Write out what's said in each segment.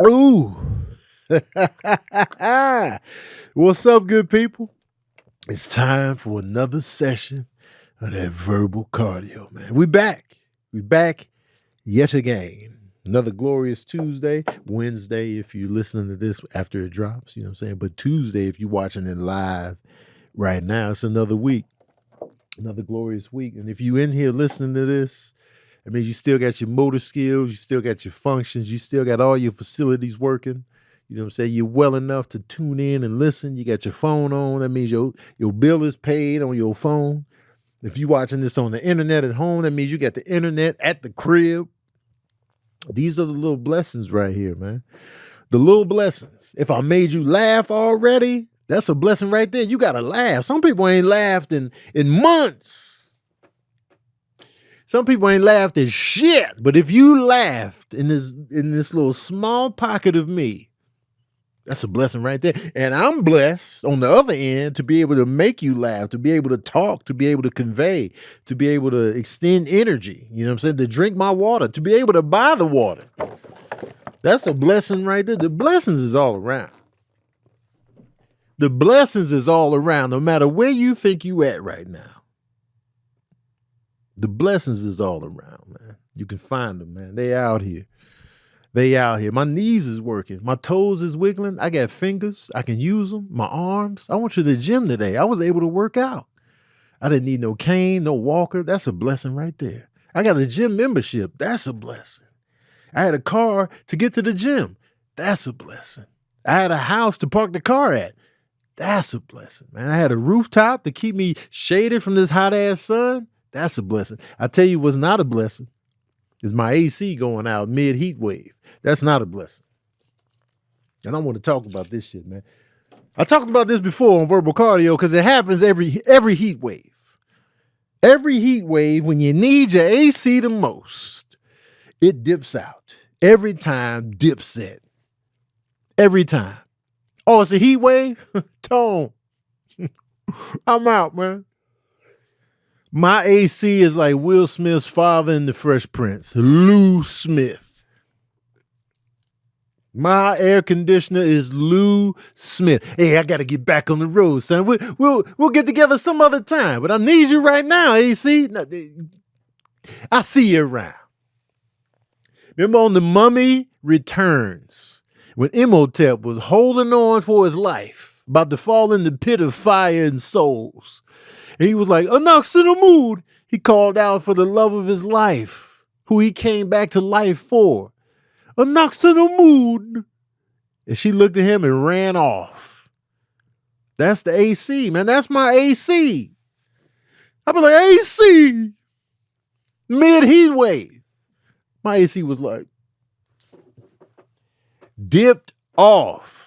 Ooh. What's up, good people? It's time for another session of that verbal cardio, man. We back. We back yet again. Another glorious Tuesday, Wednesday if you're listening to this after it drops, you know what I'm saying? But Tuesday if you're watching it live right now, it's another week. Another glorious week. And if you in here listening to this, I mean, you still got your motor skills, you still got your functions, you still got all your facilities working. You know what I'm saying? You're well enough to tune in and listen. You got your phone on. That means your bill is paid on your phone. If you're watching this on the internet at home, that means you got the internet at the crib. These are the little blessings right here, man. The little blessings. If I made you laugh already, that's a blessing right there. You got to laugh. Some people ain't laughed in months. Some people ain't laughed at shit. But if you laughed in this little small pocket of me, that's a blessing right there. And I'm blessed on the other end to be able to make you laugh, to be able to talk, to be able to convey, to be able to extend energy. You know what I'm saying? To drink my water, to be able to buy the water. That's a blessing right there. The blessings is all around. The blessings is all around, no matter where you think you at right now. The blessings is all around, man. You can find them, man. They out here. They out here. My knees is working. My toes is wiggling. I got fingers. I can use them. My arms. I went to the gym today. I was able to work out. I didn't need no cane, no walker. That's a blessing right there. I got a gym membership. That's a blessing. I had a car to get to the gym. That's a blessing. I had a house to park the car at. That's a blessing, man. I had a rooftop to keep me shaded from this hot ass sun. That's a blessing. I tell you what's not a blessing is my AC going out mid heat wave. That's not a blessing. And I want to talk about this shit, man. I talked about this before on verbal cardio because it happens every heat wave. Every heat wave, when you need your AC the most, it dips out. Every time, dipset. Every time. Oh, it's a heat wave? Tone. I'm out, man. My AC is like Will Smith's father in The Fresh Prince, Lou Smith. My air conditioner is Lou Smith. Hey, I got to get back on the road, son. We'll get together some other time, but I need you right now, AC. I see you around. Remember on The Mummy Returns, when Imhotep was holding on for his life, about to fall in the pit of fire and souls. And he was like, Anaxinamood. He called out for the love of his life, who he came back to life for. Anaxinamood. And she looked at him and ran off. That's the AC, man. That's my AC. I'd be like, AC. Mid heat wave. My AC was like, dipped off.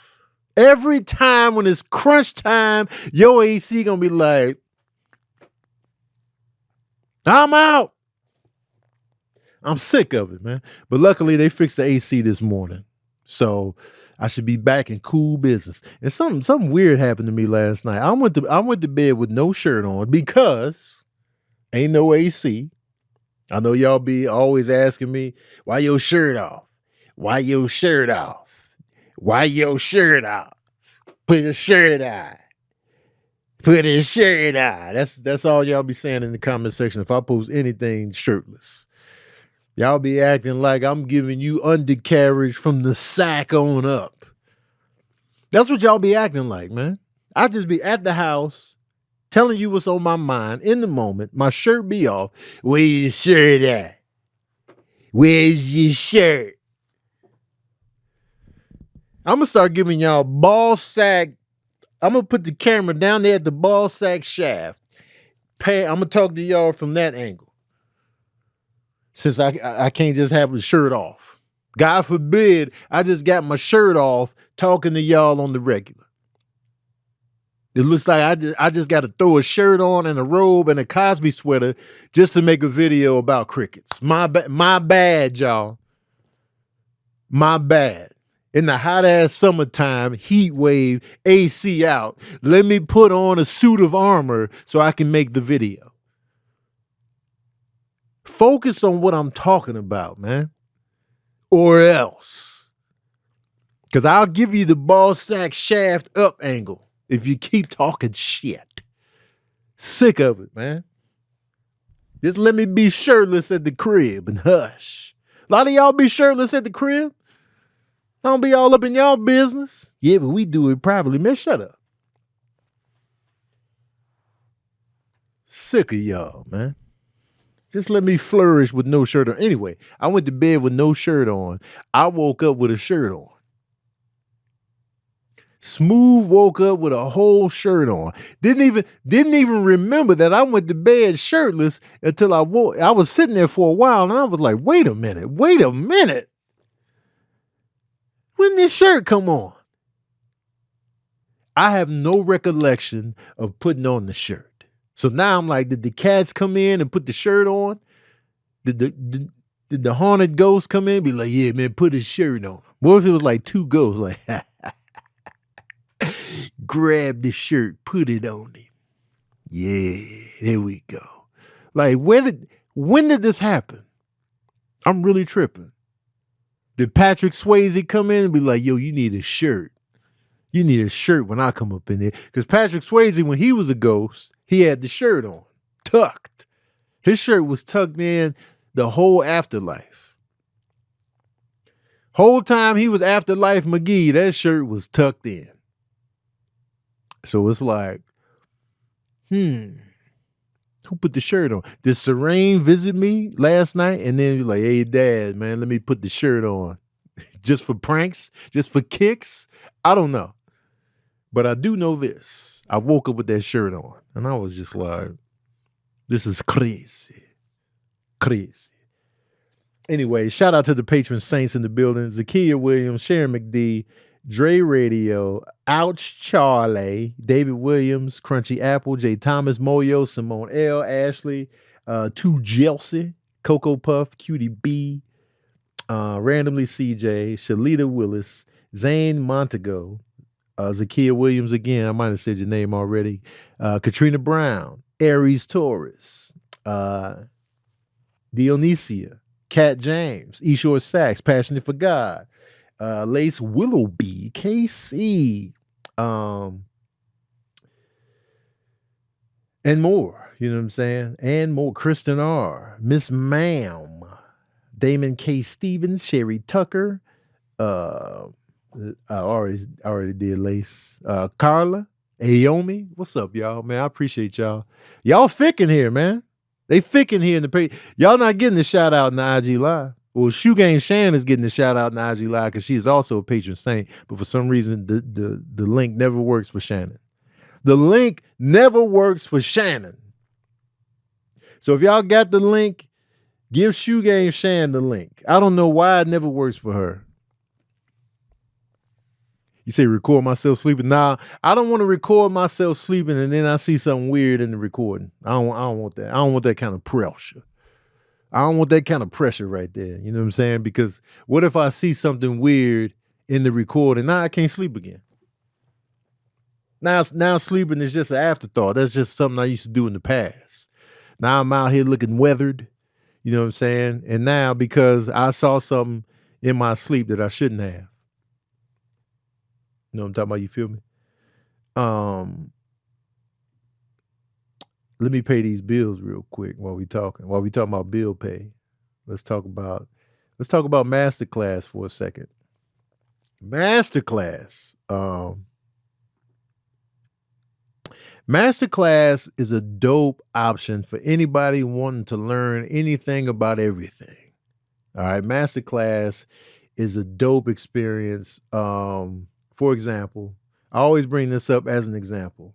Every time when it's crunch time, your AC gonna be like, I'm out. I'm sick of it, man. But luckily they fixed the AC this morning. So I should be back in cool business. And something weird happened to me last night. I went to bed with no shirt on because ain't no AC. I know y'all be always asking me, why your shirt off? Why your shirt off? Why your shirt off? Put a shirt on. Put a shirt on. That's all y'all be saying in the comment section if I post anything shirtless. Y'all be acting like I'm giving you undercarriage from the sack on up. That's what y'all be acting like, man. I just be at the house telling you what's on my mind in the moment. My shirt be off. Where's your shirt at? Where's your shirt? I'm going to start giving y'all ball sack. I'm going to put the camera down there at the ball sack shaft. I'm going to talk to y'all from that angle. Since I can't just have the shirt off. God forbid, I just got my shirt off talking to y'all on the regular. It looks like I just got to throw a shirt on and a robe and a Cosby sweater just to make a video about crickets. My bad, y'all. My bad. In the hot ass summertime, heat wave, AC out, let me put on a suit of armor so I can make the video. Focus on what I'm talking about, man. Or else. Because I'll give you the ball sack shaft up angle if you keep talking shit. Sick of it, man. Just let me be shirtless at the crib and hush. A lot of y'all be shirtless at the crib. Don't be all up in y'all business. Yeah, but we do it privately. Man, shut up. Sick of y'all, man. Just let me flourish with no shirt on. Anyway, I went to bed with no shirt on. I woke up with a shirt on. Smooth woke up with a whole shirt on. Didn't even remember that I went to bed shirtless until I woke. I was sitting there for a while and I was like, wait a minute. When did this shirt come on? I have no recollection of putting on the shirt. So now I'm like, did the cats come in and put the shirt on? Did the haunted ghost come in and be like, yeah, man, put his shirt on? What if it was like two ghosts? Like, grab the shirt, put it on him. Yeah, there we go. Like, when did this happen? I'm really tripping. Did Patrick Swayze come in and be like, yo, you need a shirt? You need a shirt when I come up in there. Because Patrick Swayze, when he was a ghost, he had the shirt on, tucked. His shirt was tucked in the whole afterlife. Whole time he was Afterlife McGee, that shirt was tucked in. So it's like, who put the shirt on? Did Serene visit me last night? And then be like, hey, Dad, man, let me put the shirt on. Just for pranks? Just for kicks? I don't know. But I do know this. I woke up with that shirt on. And I was just like, this is crazy. Crazy. Anyway, shout out to the patron saints in the building. Zakiya Williams, Sharon McD, Dre Radio, Ouch Charlie, David Williams, Crunchy Apple, J. Thomas, Moyo, Simone L, Ashley, To Jelsi, Cocoa Puff, Cutie B, Randomly CJ, Shalita Willis, Zane Montego, Zakiya Williams again. I might have said your name already. Katrina Brown, Aries Torres, Dionysia, Kat James, Eshore Sachs, Passionate for God, Lace Willoughby, KC, and more. You know what I'm saying? And more. Kristen R, Miss Ma'am, Damon K. Stevens, Sherry Tucker, I already did Lace. Carla, Aomi, what's up, y'all? Man, I appreciate y'all. Y'all thick in here, man. They thick in here in the page. Y'all not getting the shout out in the IG Live. Well, Shoe Game Shan is getting the shout out in the IG Live because she is also a patron saint, but for some reason the link never works for Shannon. The link never works for Shannon. So if y'all got the link, give Shoe Game Shan the link. I don't know why it never works for her. You say record myself sleeping. Nah, I don't want to record myself sleeping and then I see something weird in the recording. I don't want that. I don't want that kind of pressure. I don't want that kind of pressure right there. You know what I'm saying? Because what if I see something weird in the recording? Now I can't sleep again. Now sleeping is just an afterthought. That's just something I used to do in the past. Now I'm out here looking weathered. You know what I'm saying? And now because I saw something in my sleep that I shouldn't have. You know what I'm talking about? You feel me? Let me pay these bills real quick while we talking about bill pay. Let's talk about Masterclass for a second. Masterclass. Masterclass is a dope option for anybody wanting to learn anything about everything. All right, Masterclass is a dope experience. For example, I always bring this up as an example.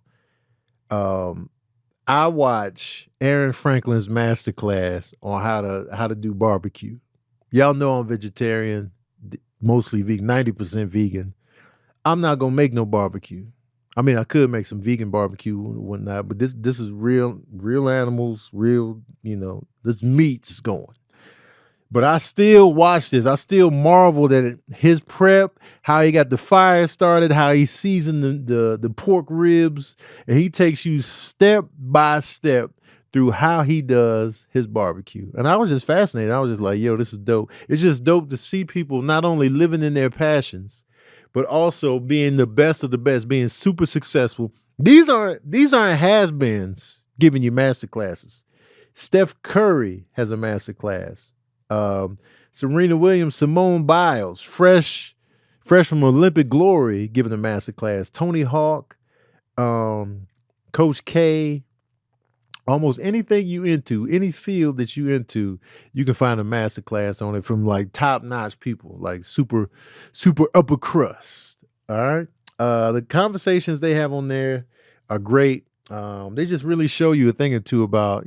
I watch Aaron Franklin's Masterclass on how to do barbecue. Y'all know I'm vegetarian, mostly vegan, 90% vegan. I'm not gonna make no barbecue. I mean, I could make some vegan barbecue and whatnot, but this is real animals, real, this meat's going. But I still watch this. I still marveled at his prep, how he got the fire started, how he seasoned the pork ribs, and he takes you step by step through how he does his barbecue. And I was just fascinated. I was just like, yo, this is dope. It's just dope to see people not only living in their passions, but also being the best of the best, being super successful. These aren't has-beens giving you master classes. Steph Curry has a master class. Serena Williams, Simone Biles, fresh from Olympic glory, giving a master class. Tony Hawk, Coach K. Almost anything you into, any field that you into, you can find a master class on it from like top-notch people, like super upper crust. All right. The conversations they have on there are great. They just really show you a thing or two about,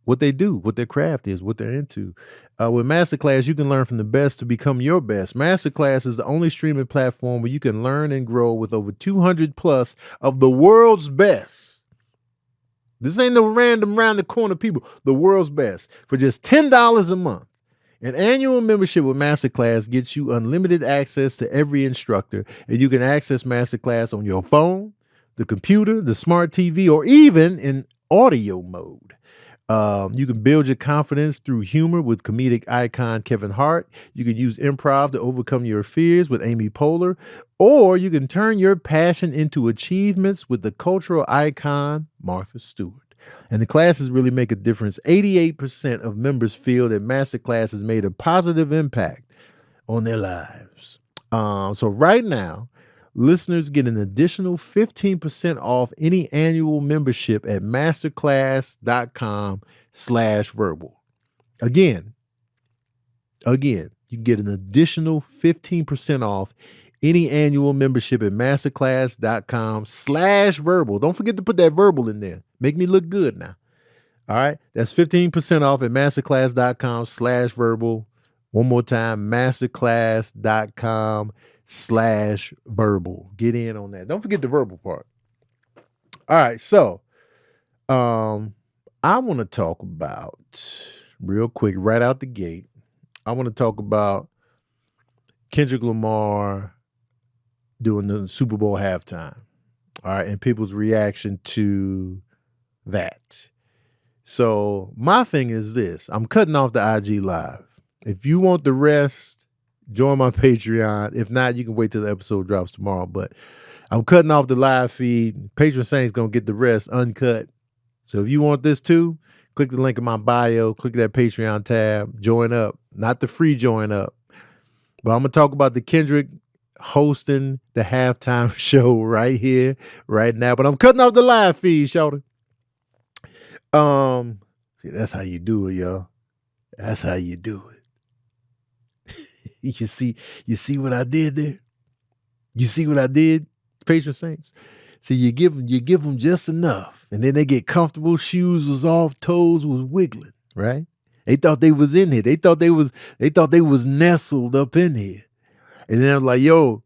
what they do, what their craft is, what they're into. With Masterclass, you can learn from the best to become your best. Masterclass is the only streaming platform where you can learn and grow with over 200 plus of the world's best. This ain't no random round the corner people. The world's best for just $10 a month. An annual membership with Masterclass gets you unlimited access to every instructor, and you can access Masterclass on your phone, the computer, the smart TV, or even in audio mode. You can build your confidence through humor with comedic icon Kevin Hart. You can use improv to overcome your fears with Amy Poehler, or you can turn your passion into achievements with the cultural icon Martha Stewart. And the classes really make a difference. 88% of members feel that Masterclass has made a positive impact on their lives. So right now, listeners get an additional 15% off any annual membership at masterclass.com/verbal. Again, you get an additional 15% off any annual membership at masterclass.com/verbal. Don't forget to put that verbal in there. Make me look good now. All right. That's 15% off at masterclass.com/verbal. One more time, masterclass.com/verbal. Get in on that. Don't forget the verbal part. All right. So, I want to talk about real quick, right out the gate. I want to talk about Kendrick Lamar doing the Super Bowl halftime. All right. And people's reaction to that. So my thing is this. I'm cutting off the IG live. If you want the rest, join my Patreon. If not, you can wait till the episode drops tomorrow. But I'm cutting off the live feed. Patron Saint's going to get the rest uncut. So if you want this too, click the link in my bio. Click that Patreon tab. Join up. Not the free join up. But I'm going to talk about the Kendrick hosting the halftime show right here, right now. But I'm cutting off the live feed, shorty. See, that's how you do it, y'all. That's how you do it. You see what I did there? You see what I did, Patron Saints? See, you give them just enough, and then they get comfortable. Shoes was off, toes was wiggling, right? They thought they was in here. They thought they was nestled up in here. And then I was like, yo,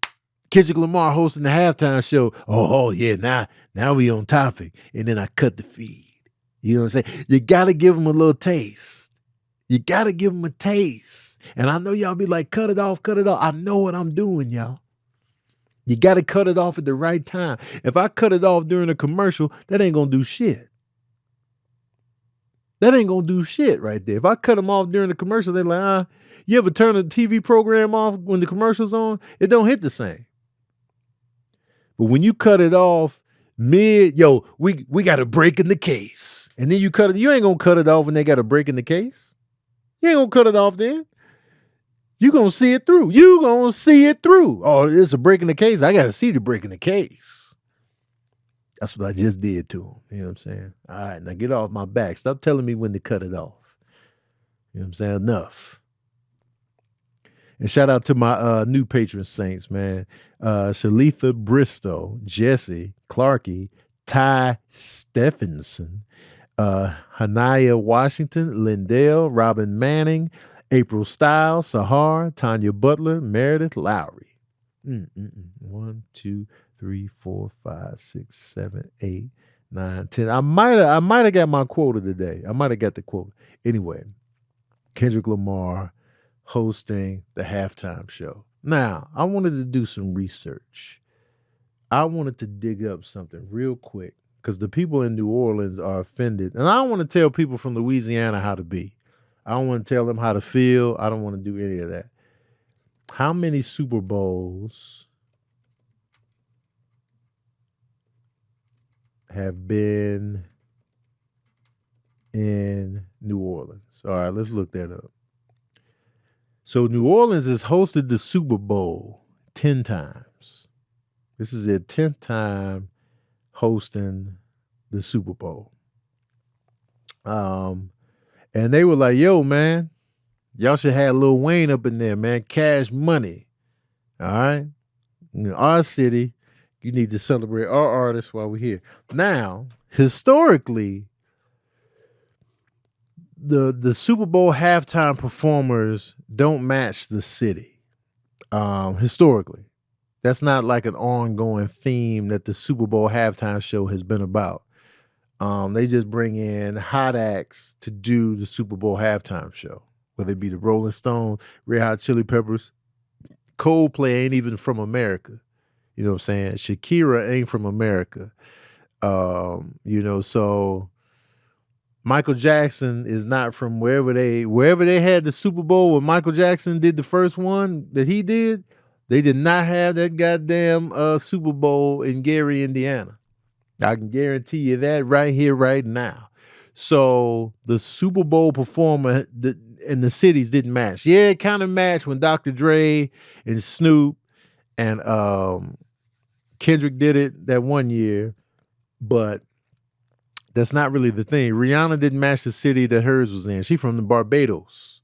Kendrick Lamar hosting the halftime show. Oh yeah, now we on topic. And then I cut the feed. You know what I'm saying? You got to give them a little taste. You got to give them a taste. And I know y'all be like, cut it off. I know what I'm doing, y'all. You got to cut it off at the right time. If I cut it off during a commercial, that ain't going to do shit. That ain't going to do shit right there. If I cut them off during the commercial, they're like, you ever turn a TV program off when the commercial's on? It don't hit the same. But when you cut it off mid, yo, we got a break in the case. And then you cut it, you ain't going to cut it off when they got a break in the case. You ain't going to cut it off then. You going to see it through. Oh, it's a break in the case. I got to see the break in the case. That's what I just did to him. You know what I'm saying? All right, now get off my back. Stop telling me when to cut it off. You know what I'm saying? Enough. And shout out to my new patron saints, man. Shalitha Bristow, Jesse, Clarkey, Ty Stephenson, Hanaya Washington, Lindell, Robin Manning, April Stiles, Sahar, Tanya Butler, Meredith Lowry. 1, 2, 3, 4, 5, 6, 7, 8, 9, 10. I might have got my quota today. I might have got the quote. Anyway, Kendrick Lamar hosting the halftime show. Now, I wanted to do some research. I wanted to dig up something real quick because the people in New Orleans are offended. And I don't want to tell people from Louisiana how to be. I don't want to tell them how to feel. I don't want to do any of that. How many Super Bowls have been in New Orleans? All right, let's look that up. So New Orleans has hosted the Super Bowl 10 times. This is their 10th time hosting the Super Bowl. And they were like, yo, man, y'all should have Lil Wayne up in there, man. Cash money. All right. In our city, you need to celebrate our artists while we're here. Now, historically, the Super Bowl halftime performers don't match the city. Historically. That's not like an ongoing theme that the Super Bowl halftime show has been about. They just bring in hot acts to do the Super Bowl halftime show, whether it be the Rolling Stones, Red Hot Chili Peppers. Coldplay ain't even from America. You know what I'm saying? Shakira ain't from America. So Michael Jackson is not from wherever they had the Super Bowl when Michael Jackson did the first one that he did. They did not have that goddamn Super Bowl in Gary, Indiana. I can guarantee you that right here, right now. So the Super Bowl performer and the cities didn't match. Yeah, it kind of matched when Dr. Dre and Snoop and Kendrick did it that one year, but that's not really the thing. Rihanna didn't match the city that hers was in. She from the Barbados,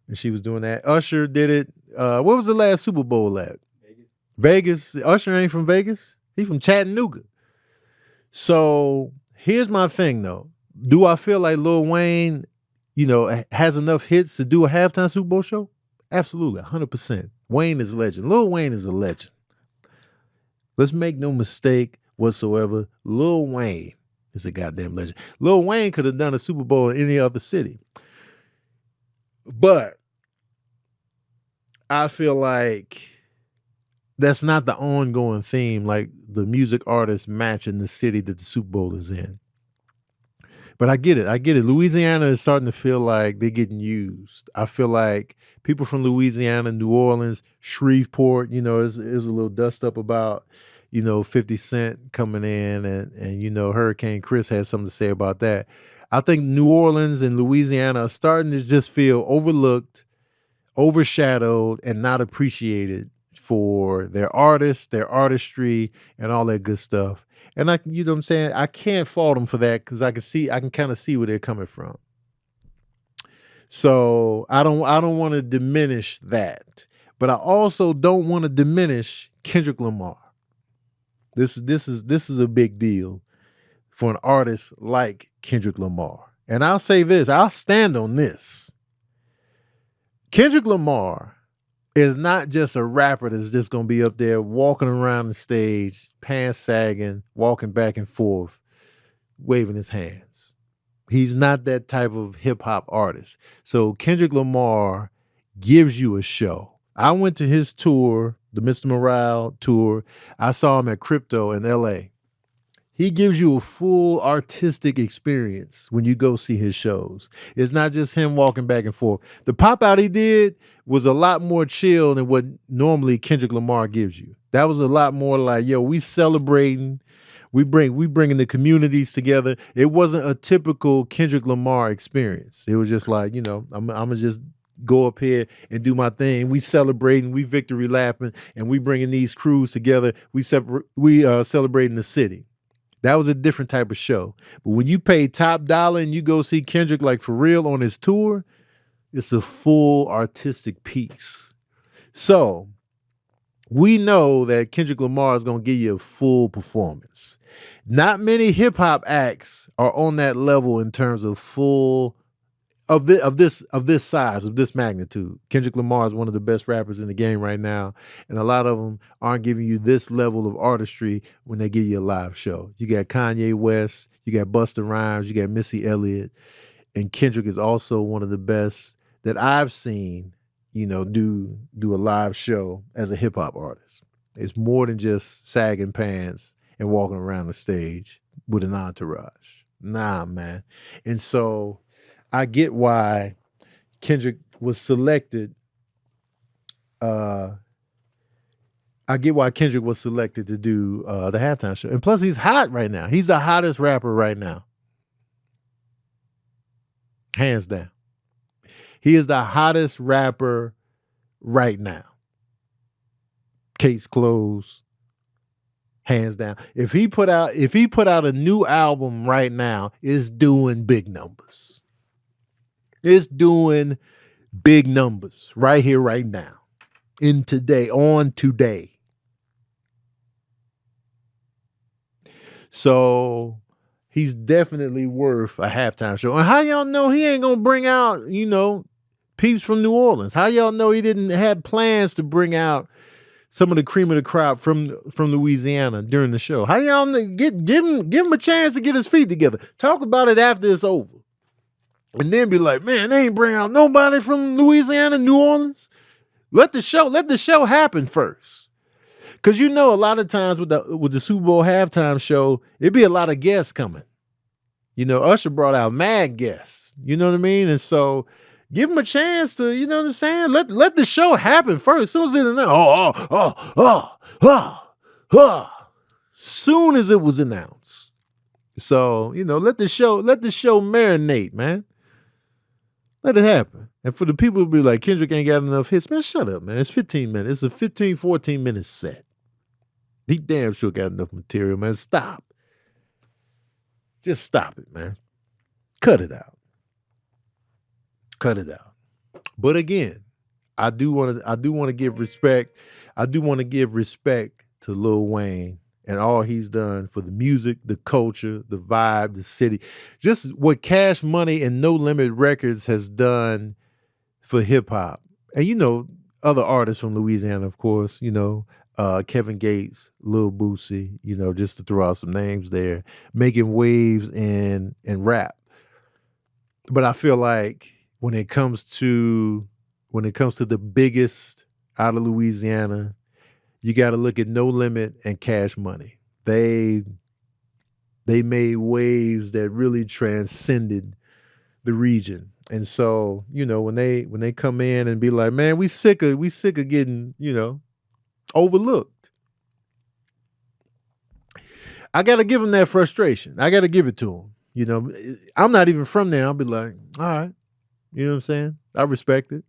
and she was doing that. Usher did it. What was the last Super Bowl at? Vegas. Usher ain't from Vegas. He from Chattanooga. So here's my thing, though. Do I feel like Lil Wayne, has enough hits to do a halftime Super Bowl show? Absolutely, 100%. Wayne is a legend. Lil Wayne is a legend. Let's make no mistake whatsoever. Lil Wayne is a goddamn legend. Lil Wayne could have done a Super Bowl in any other city. But I feel like that's not the ongoing theme, like the music artists matching the city that the Super Bowl is in. But I get it. Louisiana is starting to feel like they're getting used. I feel like people from Louisiana, New Orleans, Shreveport, there's a little dust up about, 50 Cent coming in and Hurricane Chris has something to say about that. I think New Orleans and Louisiana are starting to just feel overlooked, overshadowed, and not appreciated for their artists, their artistry, and all that good stuff. And you know what I'm saying? I can't fault them for that because I can kind of see where they're coming from. So I don't want to diminish that, but I also don't want to diminish Kendrick Lamar. This is a big deal for an artist like Kendrick Lamar. And I'll say this, I'll stand on this. Kendrick Lamar is not just a rapper that's just going to be up there walking around the stage, pants sagging, walking back and forth, waving his hands. He's not that type of hip hop artist. So Kendrick Lamar gives you a show. I went to his tour, the Mr. Morale tour. I saw him at Crypto in LA. He gives you a full artistic experience when you go see his shows. It's not just him walking back and forth. The pop out he did was a lot more chill than what normally Kendrick Lamar gives you. That was a lot more like, yo, we celebrating. We bringing the communities together. It wasn't a typical Kendrick Lamar experience. It was just like, I'm gonna just go up here and do my thing. We celebrating, we victory lapping, and we bringing these crews together. We celebrating the city. That was a different type of show. But when you pay top dollar and you go see Kendrick like for real on his tour, it's a full artistic piece. So we know that Kendrick Lamar is going to give you a full performance. Not many hip hop acts are on that level in terms of full of this size, of this magnitude. Kendrick Lamar is one of the best rappers in the game right now, and a lot of them aren't giving you this level of artistry when they give you a live show. You got Kanye West, you got Busta Rhymes, you got Missy Elliott, and Kendrick is also one of the best that I've seen, do a live show as a hip hop artist. It's more than just sagging pants and walking around the stage with an entourage. Nah, man. And so I get why Kendrick was selected I get why Kendrick was selected to do the halftime show. And plus, he's hot right now. He's the hottest rapper right now. Hands down. He is the hottest rapper right now. Case closed. Hands down. If he put out a new album right now, it's doing big numbers. It's doing big numbers right here, right now. On today. So he's definitely worth a halftime show. And how y'all know he ain't gonna bring out, peeps from New Orleans? How y'all know he didn't have plans to bring out some of the cream of the crop from Louisiana during the show? How y'all know? Give him a chance to get his feet together. Talk about it after it's over. And then be like, man, they ain't bring out nobody from Louisiana, New Orleans. Let the show happen first. Cause a lot of times with the Super Bowl halftime show, it'd be a lot of guests coming. Usher brought out mad guests. You know what I mean? And so give him a chance to, you know what I'm saying? Let the show happen first. As soon as it soon as it was announced. So, let the show marinate, man. Let it happen. And for the people who be like, Kendrick ain't got enough hits, man, shut up, man. It's 15 minutes. It's a 15, 14-minute set. He damn sure got enough material, man. Stop. Just stop it, man. Cut it out. Cut it out. But again, I do want to give respect. I do want to give respect to Lil Wayne and all he's done for the music, the culture, the vibe, the city. Just what Cash Money and No Limit Records has done for hip hop. And other artists from Louisiana, of course, Kevin Gates, Lil Boosie, just to throw out some names there, making waves in rap. But I feel like when it comes to the biggest out of Louisiana, you got to look at No Limit and Cash Money. They made waves that really transcended the region. And so, when they come in and be like, man, we sick of getting, overlooked. I got to give them that frustration. I got to give it to them. I'm not even from there. I'll be like, all right. You know what I'm saying? I respect it.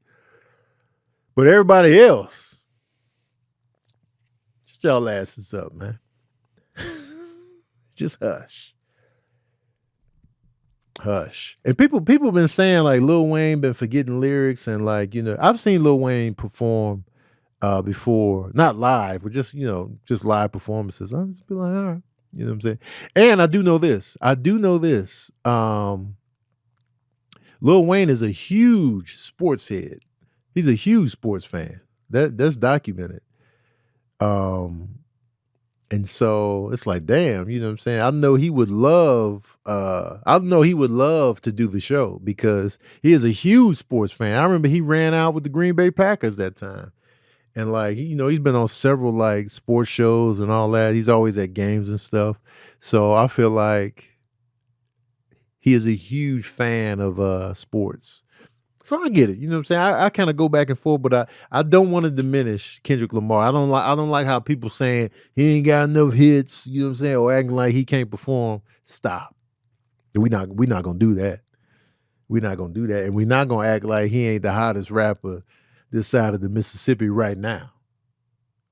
But everybody else, shut y'all asses up, man. Just hush. Hush. And people been saying like Lil Wayne been forgetting lyrics and like, I've seen Lil Wayne perform before, not live, but just live performances. I'll just be like, all right. You know what I'm saying? And I do know this. Lil Wayne is a huge sports head. He's a huge sports fan. That's documented. And so it's like, damn, you know what I'm saying? I know he would love to do the show because he is a huge sports fan. I remember he ran out with the Green Bay Packers that time. And like, he's been on several like sports shows and all that. He's always at games and stuff. So I feel like he is a huge fan of sports. So I get it. You know what I'm saying? I kind of go back and forth, but I don't want to diminish Kendrick Lamar. I don't like how people saying he ain't got enough hits, you know what I'm saying, or acting like he can't perform. Stop. We're not gonna do that. We're not gonna do that. And we're not gonna act like he ain't the hottest rapper this side of the Mississippi right now.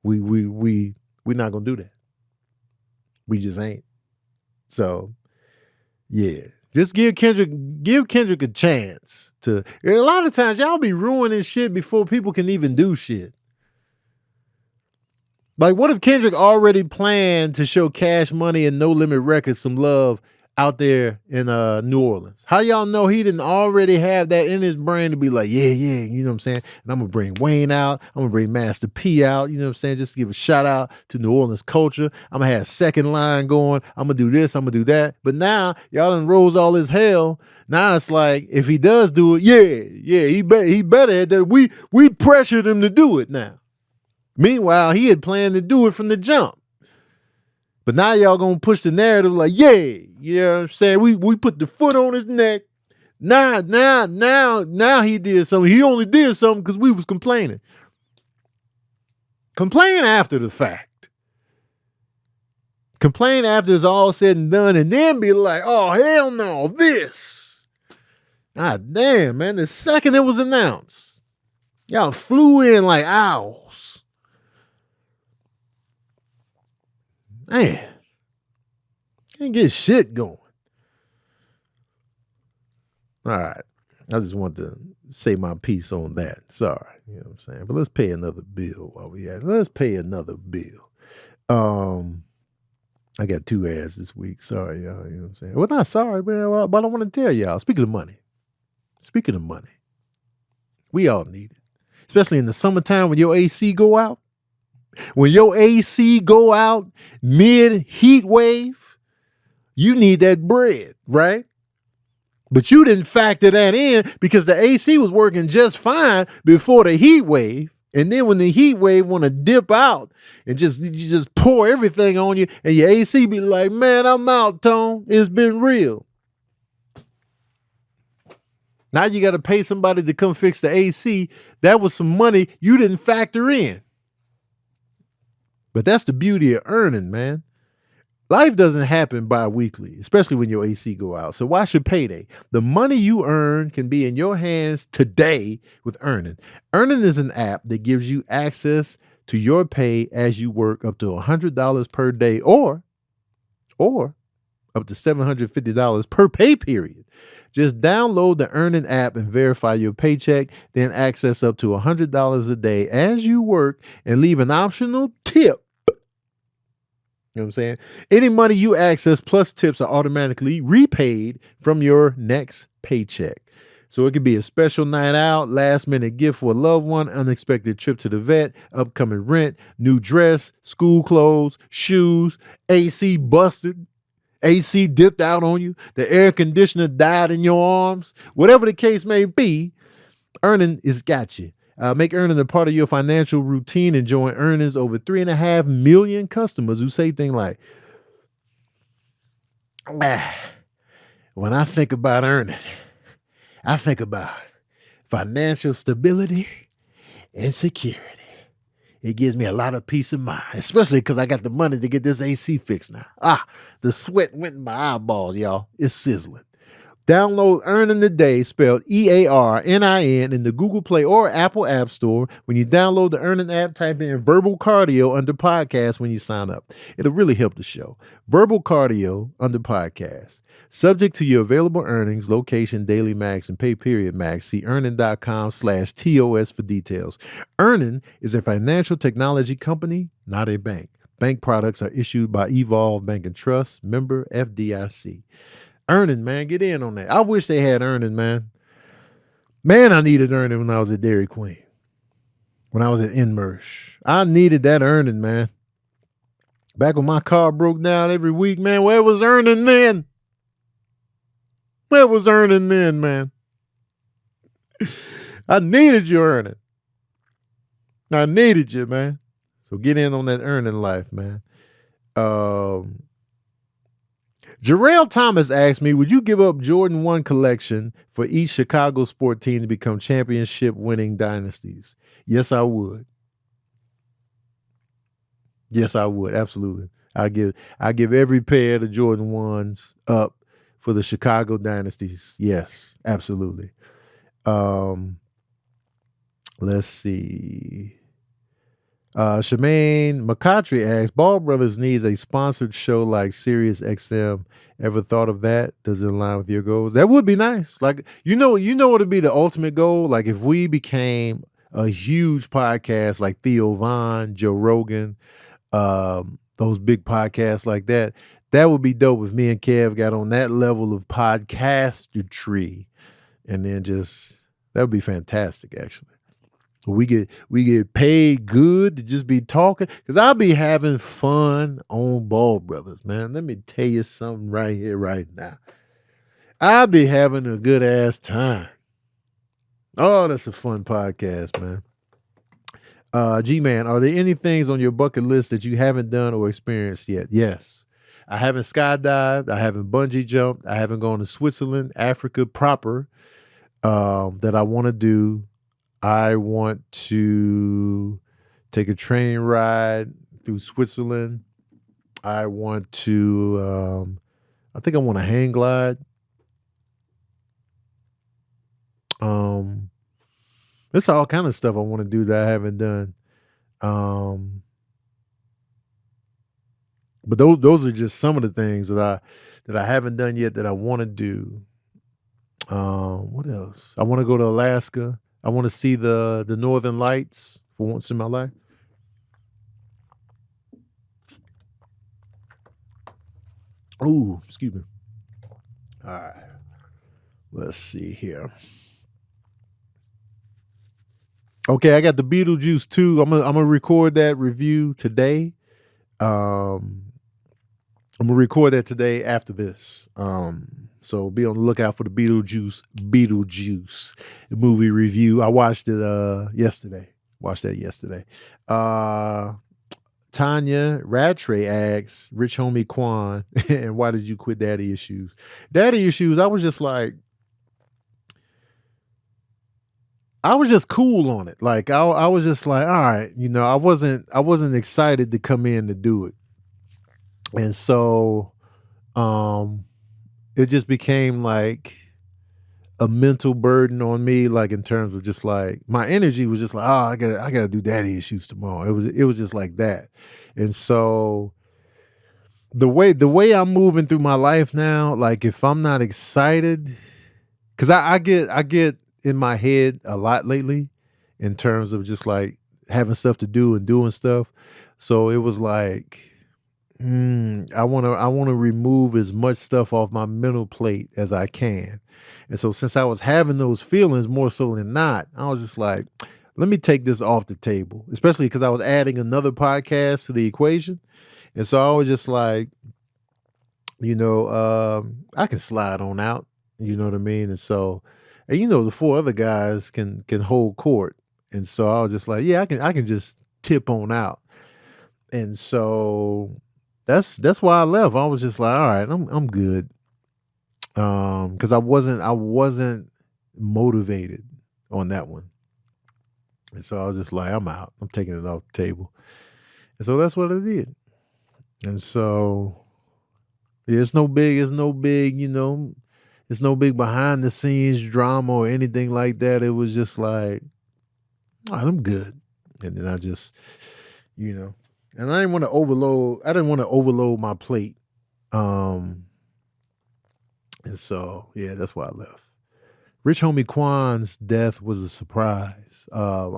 We're not gonna do that. We just ain't. So yeah. Just give Kendrick a chance to. A lot of times y'all be ruining shit before people can even do shit. Like, what if Kendrick already planned to show Cash Money and No Limit Records some love out there in New Orleans? How y'all know he didn't already have that in his brain to be like, yeah, you know what I'm saying? And I'm going to bring Wayne out. I'm going to bring Master P out, you know what I'm saying? Just to give a shout out to New Orleans culture. I'm going to have a second line going. I'm going to do this. I'm going to do that. But now y'all done rose all his hell. Now it's like, if he does do it, he better that we pressured him to do it now. Meanwhile, he had planned to do it from the jump. But now y'all gonna push the narrative like, you know what I'm saying? We put the foot on his neck. Now he did something. He only did something because we was complaining. Complain after the fact. Complain after it's all said and done, and then be like, oh, hell no, this. God damn, man. The second it was announced, y'all flew in like owls. Man, can't get shit going. All right. I just want to say my piece on that. Sorry. You know what I'm saying? But let's pay another bill while we at it. Let's pay another bill. I got 2 ads this week. Sorry, y'all. You know what I'm saying? Well, not sorry, man, but I want to tell y'all. Speaking of money, we all need it. Especially in the summertime when your AC go out. When your AC go out mid heat wave, you need that bread, right? But you didn't factor that in because the AC was working just fine before the heat wave. And then when the heat wave want to dip out and you just pour everything on you and your AC be like, man, I'm out, Tone. It's been real. Now you got to pay somebody to come fix the AC. That was some money you didn't factor in. But that's the beauty of earning, man. Life doesn't happen bi-weekly, especially when your AC go out. So why should payday? The money you earn can be in your hands today with Earnin. Earnin is an app that gives you access to your pay as you work up to $100 per day or up to $750 per pay period. Just download the Earnin app and verify your paycheck, then access up to $100 a day as you work and leave an optional tip. You know what I'm saying? Any money you access plus tips are automatically repaid from your next paycheck. So it could be a special night out, last minute gift for a loved one, unexpected trip to the vet, upcoming rent, new dress, school clothes, shoes, AC busted, AC dipped out on you, the air conditioner died in your arms. Whatever the case may be, Earnin is got you. Make Earnin a part of your financial routine and join Earnin's over 3.5 million customers who say things like, when I think about Earnin, I think about financial stability and security. It gives me a lot of peace of mind, especially because I got the money to get this AC fixed now. The sweat went in my eyeballs, y'all. It's sizzling. Download Earnin today, spelled EARNIN, in the Google Play or Apple App Store. When you download the Earnin app, type in Verbal Cardio under podcast when you sign up. It'll really help the show. Verbal Cardio under podcast. Subject to your available earnings, location, daily max, and pay period max. See earnin.com/TOS for details. Earnin is a financial technology company, not a bank. Bank products are issued by Evolve Bank and Trust, member FDIC. Earnin, man, get in on that. I wish they had Earnin, man. Man, I needed Earnin when I was at Dairy Queen. When I was at Inmersh. I needed that Earnin, man. Back when my car broke down every week, man, where was Earnin then? Where was Earnin then, man? I needed you, Earnin. I needed you, man. So get in on that Earnin life, man. Jarrell Thomas asked me, would you give up Jordan 1 collection for each Chicago sport team to become championship winning dynasties? Yes, I would. Yes, I would. Absolutely. I give every pair of the Jordan 1s up for the Chicago dynasties. Yes, absolutely. Let's see. Shemaine McCautry asks, Ball Brothers needs a sponsored show like Sirius XM. Ever thought of that? Does it align with your goals? That would be nice. Like, you know what would be the ultimate goal? Like if we became a huge podcast like Theo Von, Joe Rogan, those big podcasts like that, that would be dope if me and Kev got on that level of podcasterry. And then that would be fantastic, actually. We get paid good to just be talking, because I'll be having fun on Ball Brothers, man. Let me tell you something right here, right now. I'll be having a good ass time. Oh, that's a fun podcast, man. G-Man, are there any things on your bucket list that you haven't done or experienced yet? Yes. I haven't skydived. I haven't bungee jumped. I haven't gone to Switzerland, Africa proper, that I want to do. I want to take a train ride through Switzerland. I want to, I think I want to hang glide. There's all kind of stuff I want to do that I haven't done. But those are just some of the things that I haven't done yet that I want to do. What else? I want to go to Alaska. I want to see the Northern Lights for once in my life. Oh, excuse me. All right. Let's see here. Okay, I got the Beetlejuice 2. I'm gonna record that review today. I'm gonna record that today after this. So be on the lookout for the Beetlejuice movie review. I watched it yesterday. Watched that yesterday. Tanya Rattray asks, Rich Homie Quan, and why did you quit Daddy Issues? Daddy Issues, I was just cool on it. Like I was just like, all right, I wasn't excited to come in to do it. And so it just became like a mental burden on me, like in terms of just like my energy was just like, oh, I gotta do Daddy Issues tomorrow. It was just like that. And so the way I'm moving through my life now, like if I'm not excited, because I get in my head a lot lately in terms of just like having stuff to do and doing stuff. So it was like, I want to remove as much stuff off my mental plate as I can. And so since I was having those feelings more so than not, I was just like, let me take this off the table, especially because I was adding another podcast to the equation. And so I was just like, I can slide on out, you know what I mean? And so, and the 4 other guys can hold court. And so I was just like, yeah, I can just tip on out. And so that's why I left. I was just like, all right, I'm good. Because I wasn't motivated on that one. And so I was just like, I'm out. I'm taking it off the table. And so that's what I did. And so yeah, it's no big, it's no big behind the scenes drama or anything like that. It was just like, all right, I'm good. And then I just, and I didn't want to overload my plate. And so, yeah, that's why I left. Rich Homie Quan's death was a surprise. I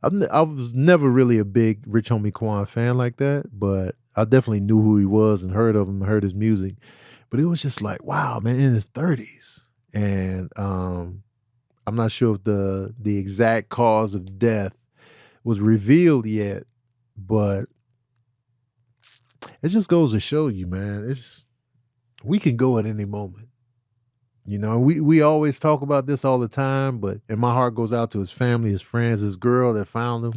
was never really a big Rich Homie Quan fan like that, but I definitely knew who he was and heard of him, heard his music. But it was just like, wow, man, in his 30s. And I'm not sure if the exact cause of death was revealed yet, but it just goes to show you, man, we can go at any moment. We always talk about this all the time, and my heart goes out to his family, his friends, his girl that found him.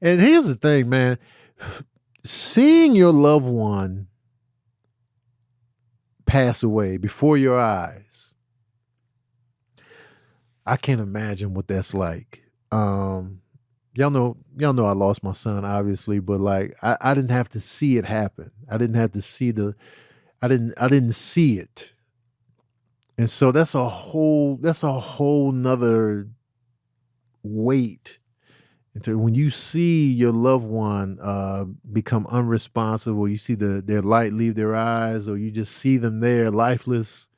And here's the thing, man, seeing your loved one pass away before your eyes, I can't imagine what that's like. Y'all know I lost my son, obviously, but like I didn't have to see it happen. I didn't have to see I didn't see it. And so that's a whole nother weight. When you see your loved one become unresponsive, or you see their light leave their eyes, or you just see them there lifeless.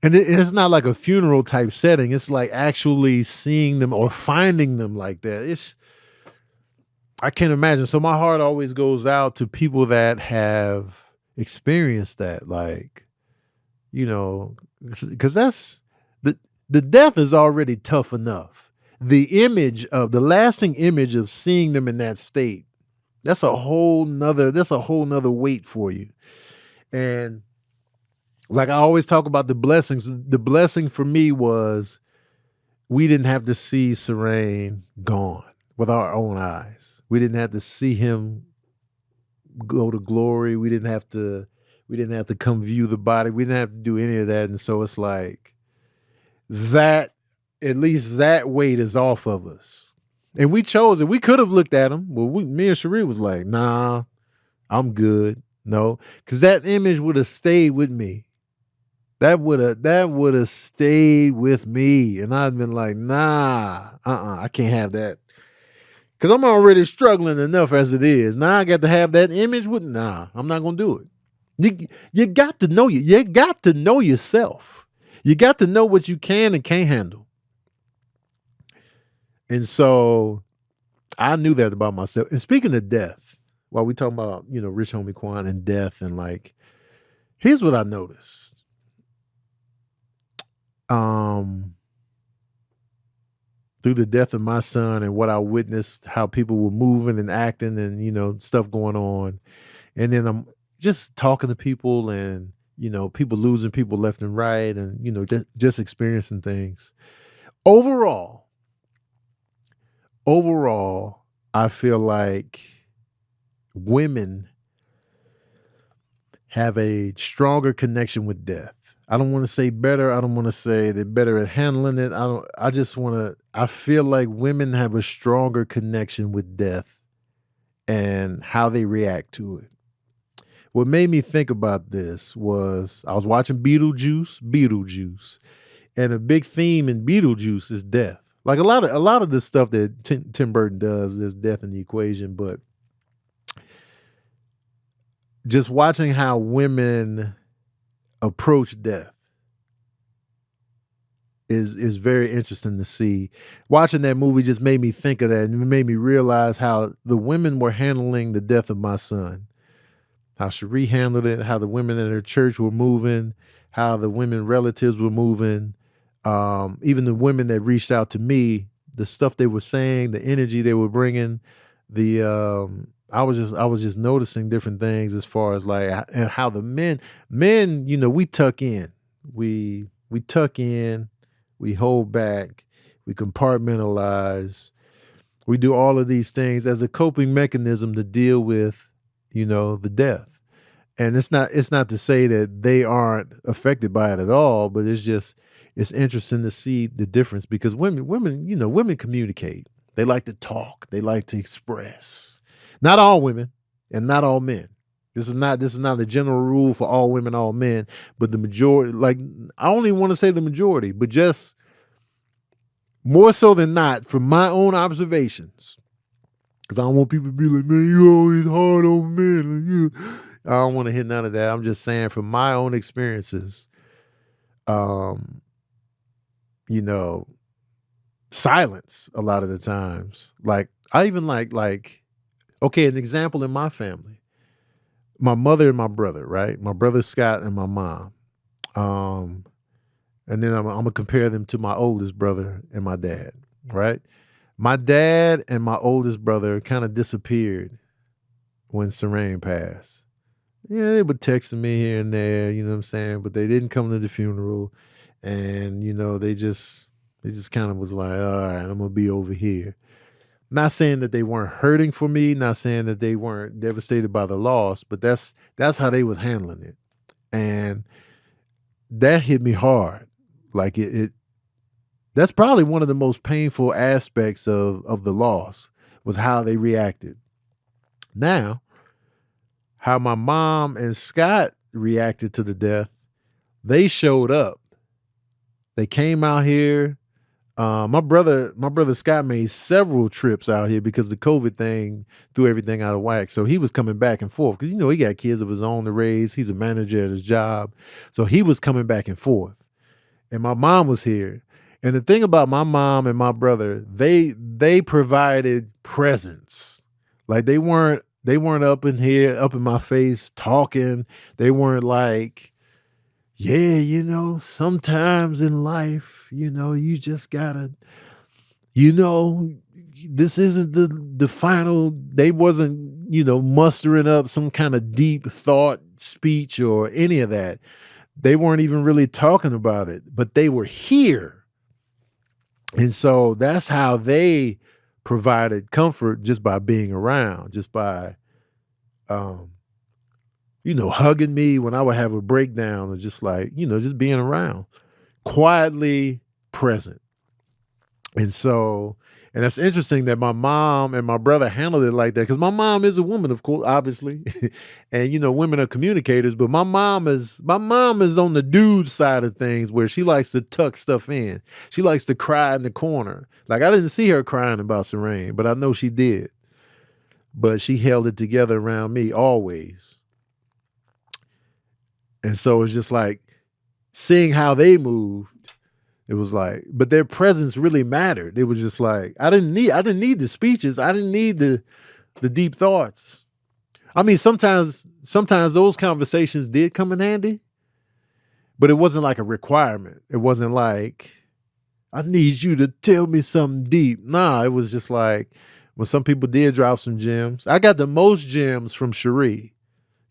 And it's not like a funeral type setting. It's like actually seeing them or finding them like that. I can't imagine. So my heart always goes out to people that have experienced that, like, because that's the death is already tough enough. The lasting image of seeing them in that state, that's a whole nother weight for you. And like I always talk about the blessings. The blessing for me was we didn't have to see Serene gone with our own eyes. We didn't have to see him go to glory. We didn't have to come view the body. We didn't have to do any of that. And so it's like that, at least that weight is off of us. And we chose it. We could have looked at him. Well, me and Sheree was like, nah, I'm good. No, because that image would have stayed with me. That would have stayed with me. And I'd been like, nah, I can't have that. Because I'm already struggling enough as it is. Now I got to have that image with, nah, I'm not going to do it. You got to know you got to know yourself. You got to know what you can and can't handle. And so I knew that about myself. And speaking of death, while we talking about, Rich Homie Quan and death, and like, here's what I noticed. Through the death of my son and what I witnessed, how people were moving and acting and, stuff going on. And then I'm just talking to people and, people losing people left and right and, just experiencing things. Overall, I feel like women have a stronger connection with death. I don't want to say better. I don't want to say they're better at handling it. I feel like women have a stronger connection with death and how they react to it. What made me think about this was I was watching Beetlejuice, and a big theme in Beetlejuice is death. Like a lot of the stuff that Tim Burton does, there's death in the equation, but just watching how women approach death is very interesting to see. Watching that movie just made me think of that, and it made me realize how the women were handling the death of my son. How Cherie handled it, how the women in her church were moving, how the women relatives were moving, even the women that reached out to me, the stuff they were saying, the energy they were bringing, I was just noticing different things as far as like, and how the men, we tuck in, we tuck in, we hold back, we compartmentalize, we do all of these things as a coping mechanism to deal with, the death. And it's not to say that they aren't affected by it at all, but it's interesting to see the difference, because women communicate. They like to talk. They like to express. Not all women and not all men. This is not the general rule for all women, all men, but the majority, like, I don't even want to say the majority, but just more so than not, from my own observations. Because I don't want people to be like, man, you always hard on men. I don't want to hit none of that. I'm just saying from my own experiences, silence a lot of the times. Like, I even like, okay, an example in my family, my mother and my brother, right? My brother Scott and my mom. And then I'm going to compare them to my oldest brother and my dad, right? My dad and my oldest brother kind of disappeared when Serene passed. Yeah, they were texting me here and there, you know what I'm saying? But they didn't come to the funeral. And, they just kind of was like, all right, I'm going to be over here. Not saying that they weren't hurting for me, not saying that they weren't devastated by the loss, but that's how they was handling it. And that hit me hard. Like that's probably one of the most painful aspects of the loss, was how they reacted. Now, how my mom and Scott reacted to the death, they showed up. They came out here. My brother Scott made several trips out here because the COVID thing threw everything out of whack. So he was coming back and forth because, he got kids of his own to raise. He's a manager at his job. So he was coming back and forth. And my mom was here. And the thing about my mom and my brother, they provided presence. Like they weren't up in here, up in my face talking. They weren't like, yeah, sometimes in life, you just gotta, this isn't the final. They wasn't, mustering up some kind of deep thought speech or any of that. They weren't even really talking about it, but they were here. And so that's how they provided comfort, just by being around, just by, hugging me when I would have a breakdown, or just like, just being around, quietly present. And so, And that's interesting that my mom and my brother handled it like that, because my mom is a woman, of course, obviously. And women are communicators, but my mom is on the dude side of things, where she likes to tuck stuff in. She likes to cry in the corner. Like, I didn't see her crying about Serene, but I know she did. But she held it together around me always. And so it's just like seeing how they moved. It was like, but their presence really mattered. It was just like, I didn't need the speeches. I didn't need the deep thoughts. I mean, sometimes those conversations did come in handy, but it wasn't like a requirement. It wasn't like, I need you to tell me something deep. Nah, it was just like, when some people did drop some gems. I got the most gems from Cherie,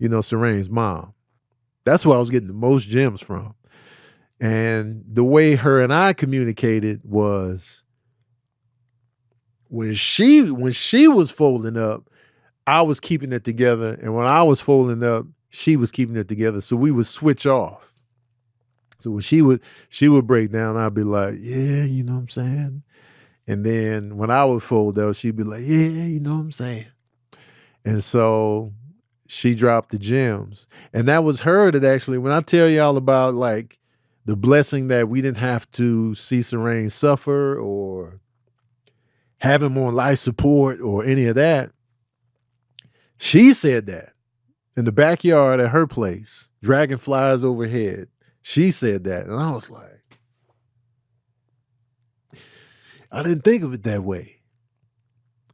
Serene's mom. That's where I was getting the most gems from. And the way her and I communicated was, when she was folding up, I was keeping it together. And when I was folding up, she was keeping it together. So we would switch off. So when she would break down, I'd be like, yeah, you know what I'm saying? And then when I would fold up, she'd be like, yeah, you know what I'm saying? And so she dropped the gems. And that was her that actually, when I tell y'all about like the blessing that we didn't have to see Serene suffer or have him on life support or any of that, she said that in the backyard at her place, dragonflies overhead. She said that. And I was like, I didn't think of it that way.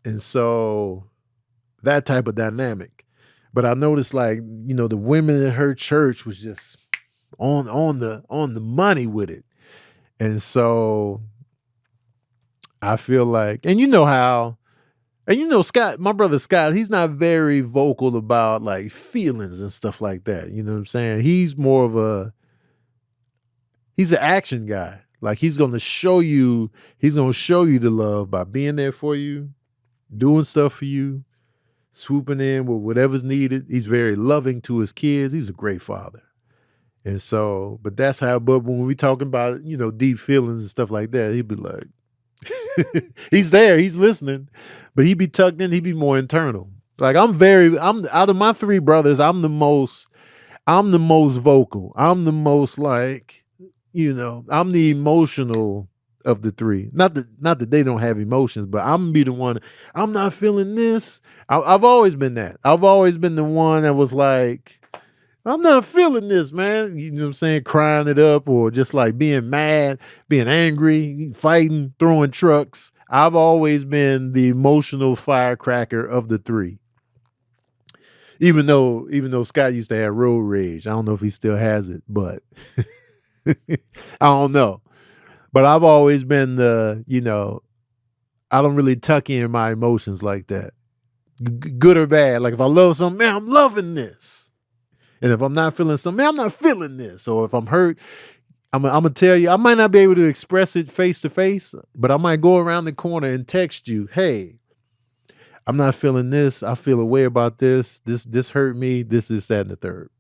And so that type of dynamic. But I noticed, like, the women in her church was just on the money with it. And so I feel like, and Scott, my brother Scott, he's not very vocal about like feelings and stuff like that. You know what I'm saying? He's more of he's an action guy. Like, he's going to show you the love by being there for you, doing stuff for you, swooping in with whatever's needed. He's very loving to his kids. He's a great father. And so, but that's how, but when we talking about, deep feelings and stuff like that, he'd be like, he's there, he's listening, but he'd be tucked in, he'd be more internal. Like, I'm out of my three brothers, I'm the most vocal. I'm the most like, I'm the emotional of the three. Not that they don't have emotions, but I'm gonna be the one, I'm not feeling this. I've always been that. I've always been the one that was like, I'm not feeling this, man. You know what I'm saying? Crying it up, or just like being mad, being angry, fighting, throwing trucks. I've always been the emotional firecracker of the three. Even though Scott used to have road rage. I don't know if he still has it, but I don't know. But I've always been I don't really tuck in my emotions like that. Good or bad. Like, if I love something, man, I'm loving this. And if I'm not feeling something, man, I'm not feeling this. Or if I'm hurt, I'm going to tell you, I might not be able to express it face to face, but I might go around the corner and text you, hey, I'm not feeling this. I feel a way about this. This hurt me. This, that, and the third.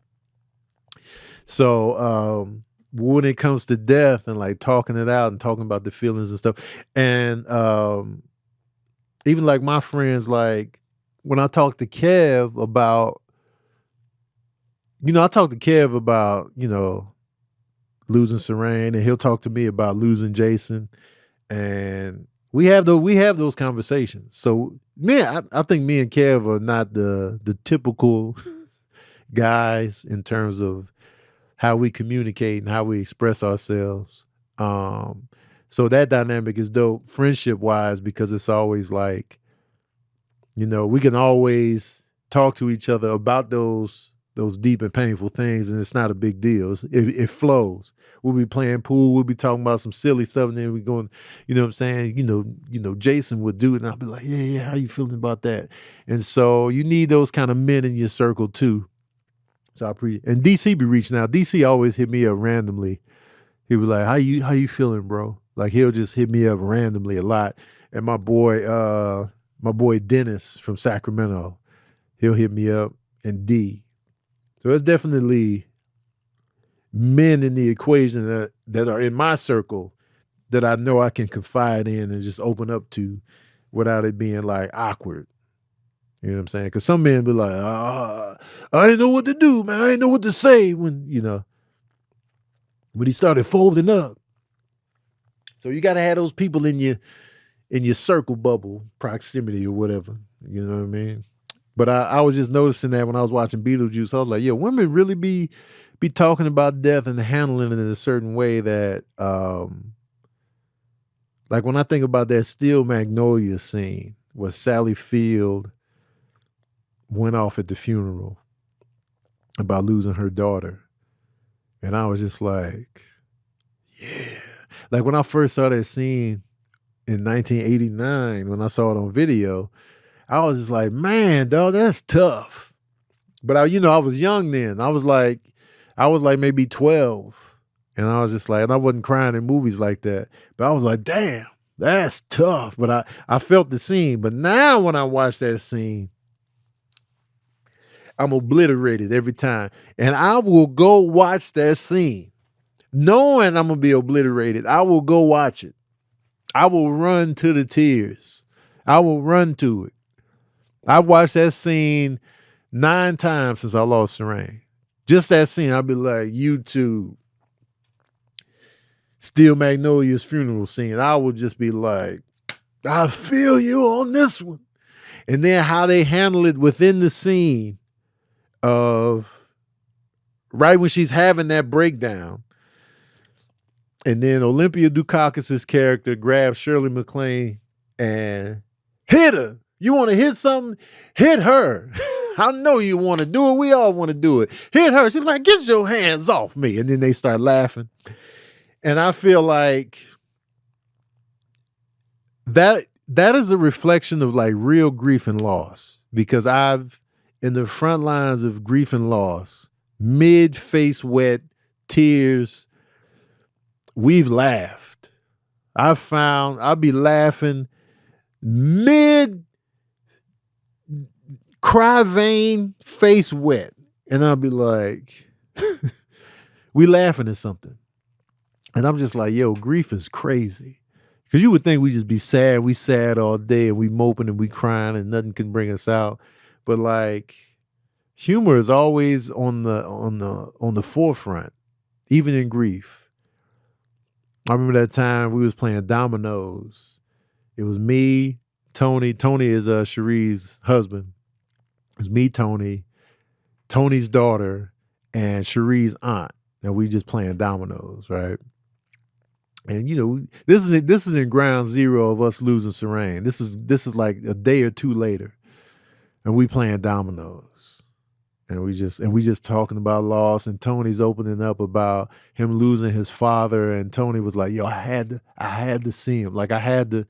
So, when it comes to death and like talking it out and talking about the feelings and stuff, and even like my friends, like when I talk to Kev about, losing Serene, and he'll talk to me about losing Jason, and we have those conversations. So I think me and Kev are not the typical guys in terms of how we communicate and how we express ourselves. So that dynamic is dope, friendship wise, because it's always like, we can always talk to each other about those deep and painful things, and it's not a big deal. It flows. We'll be playing pool, we'll be talking about some silly stuff, and then we're going, you know what I'm saying? Jason would do it, and I'll be like, yeah, how you feeling about that? And so you need those kind of men in your circle too. So I appreciate, and DC be reaching out. DC always hit me up randomly. He was like, how you feeling, bro? Like, he'll just hit me up randomly a lot. And my boy Dennis from Sacramento, he'll hit me up, and D. So it's definitely men in the equation that are in my circle that I know I can confide in and just open up to without it being like awkward. You know what I'm saying? Because some men be like, I didn't know what to do, man. I didn't know what to say when he started folding up. So you got to have those people in your circle bubble proximity or whatever. You know what I mean? But I was just noticing that when I was watching Beetlejuice, I was like, women really be talking about death and handling it in a certain way that, like when I think about that Steel Magnolia scene where Sally Field went off at the funeral about losing her daughter. And I was just like, yeah. Like when I first saw that scene in 1989, when I saw it on video, I was just like, man, dog, that's tough. But I was young then. I was like maybe 12. And I was just like, and I wasn't crying in movies like that. But I was like, damn, that's tough. But I felt the scene. But now when I watch that scene, I'm obliterated every time. And I will go watch that scene. Knowing I'm going to be obliterated, I will go watch it. I will run to the tears. I will run to it. I've watched that scene 9 times since I lost Serene. Just that scene, I'll be like, YouTube, Steel Magnolia's funeral scene. I will just be like, I feel you on this one. And then how they handle it within the scene of right when she's having that breakdown. And then Olympia Dukakis' character grabs Shirley MacLaine and hit her. You want to hit something? Hit her. I know you want to do it. We all want to do it. Hit her. She's like, get your hands off me. And then they start laughing. And I feel like that is a reflection of like real grief and loss. Because I've, in the front lines of grief and loss, mid-face wet, tears, we've laughed. I'll be laughing mid cry vein, face wet. And I'll be like, we laughing at something. And I'm just like, yo, grief is crazy. Because you would think we just be sad. We sad all day and we moping and we crying and nothing can bring us out. But like humor is always on the forefront, even in grief. I remember that time we was playing dominoes. It was me, Tony. Tony is Cherie's husband. It was me, Tony's daughter, and Cherie's aunt. And we just playing dominoes, right? And this is in ground zero of us losing Serene. This is like a day or two later, and we playing dominoes, and we just talking about loss. And Tony's opening up about him losing his father, and Tony was like, "Yo, I had to see him. Like I had to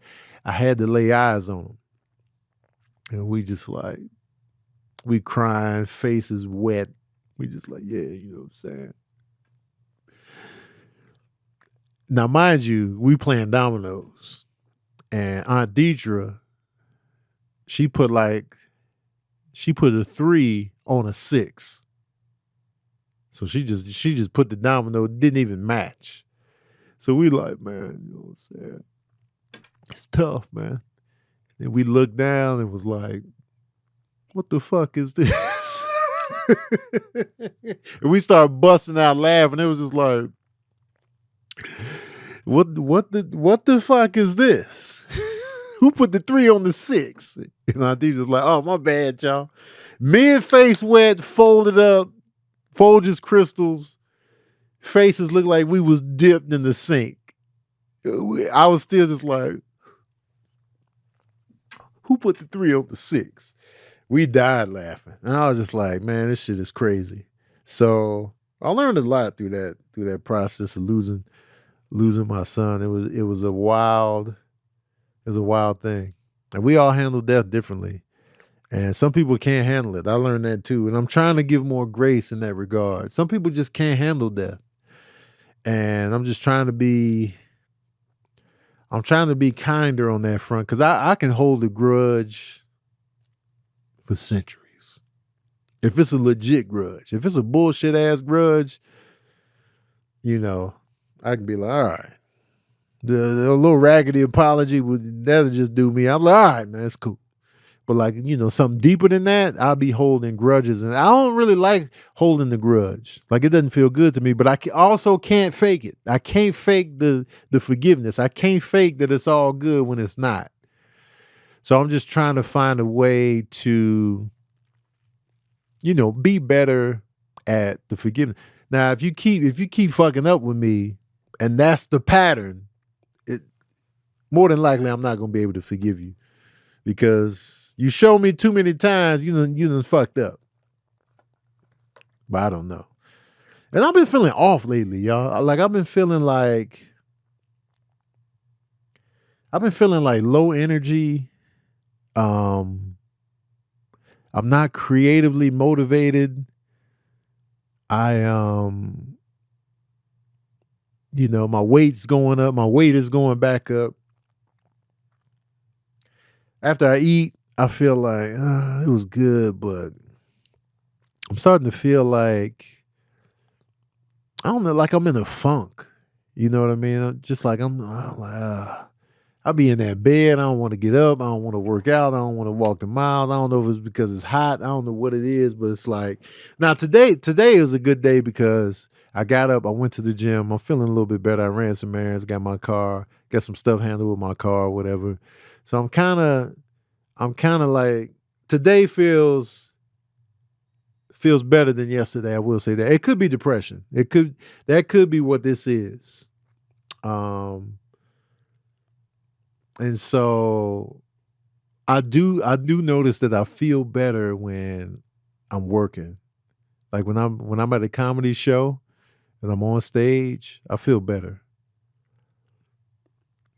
lay eyes on him." And we just like, we crying, faces wet. We just like, yeah, you know what I'm saying. Now, mind you, we playing dominoes, and Aunt Deidre, she put a 3 on a 6. So she just put the domino, didn't even match. So we like, man, you know what I'm saying? It's tough, man. And we looked down and was like, what the fuck is this? And we started busting out laughing. It was just like, what the fuck is this? Who put the 3 on the 6? And Aunt Deidre's like, oh, my bad, y'all. Men face wet, folded up, Folgers crystals, faces look like we was dipped in the sink. I was still just like, who put the 3 on the 6? We died laughing. And I was just like, man, this shit is crazy. So I learned a lot through that process of losing my son. It was a wild thing. And we all handle death differently. And some people can't handle it. I learned that too. And I'm trying to give more grace in that regard. Some people just can't handle death. And I'm trying to be kinder on that front, because I can hold a grudge for centuries. If it's a legit grudge. If it's a bullshit ass grudge, I can be like, all right, The little raggedy apology that'll just do me. I'm like, all right, man, it's cool. But like, something deeper than that, I'll be holding grudges. And I don't really like holding the grudge. Like, it doesn't feel good to me, but I also can't fake it. I can't fake the forgiveness. I can't fake that it's all good when it's not. So I'm just trying to find a way to, be better at the forgiveness. Now, if you keep fucking up with me and that's the pattern, more than likely I'm not going to be able to forgive you because you show me too many times you done fucked up. But I don't know. And I've been feeling off lately, y'all. Like I've been feeling like low energy. I'm not creatively motivated. My weight's going up. My weight is going back up. After I eat, I feel like it was good, but I'm starting to feel like, I don't know, like I'm in a funk. You know what I mean? Just like I'm like, I'll be in that bed. I don't want to get up. I don't want to work out. I don't want to walk the miles. I don't know if it's because it's hot. I don't know what it is, but it's like, now today is a good day because I got up. I went to the gym. I'm feeling a little bit better. I ran some errands, got my car, got some stuff handled with my car or whatever. So I'm kind of like, today feels better than yesterday. I will say that. It could be depression. That could be what this is. And so I do notice that I feel better when I'm working. Like when I'm at a comedy show and I'm on stage, I feel better.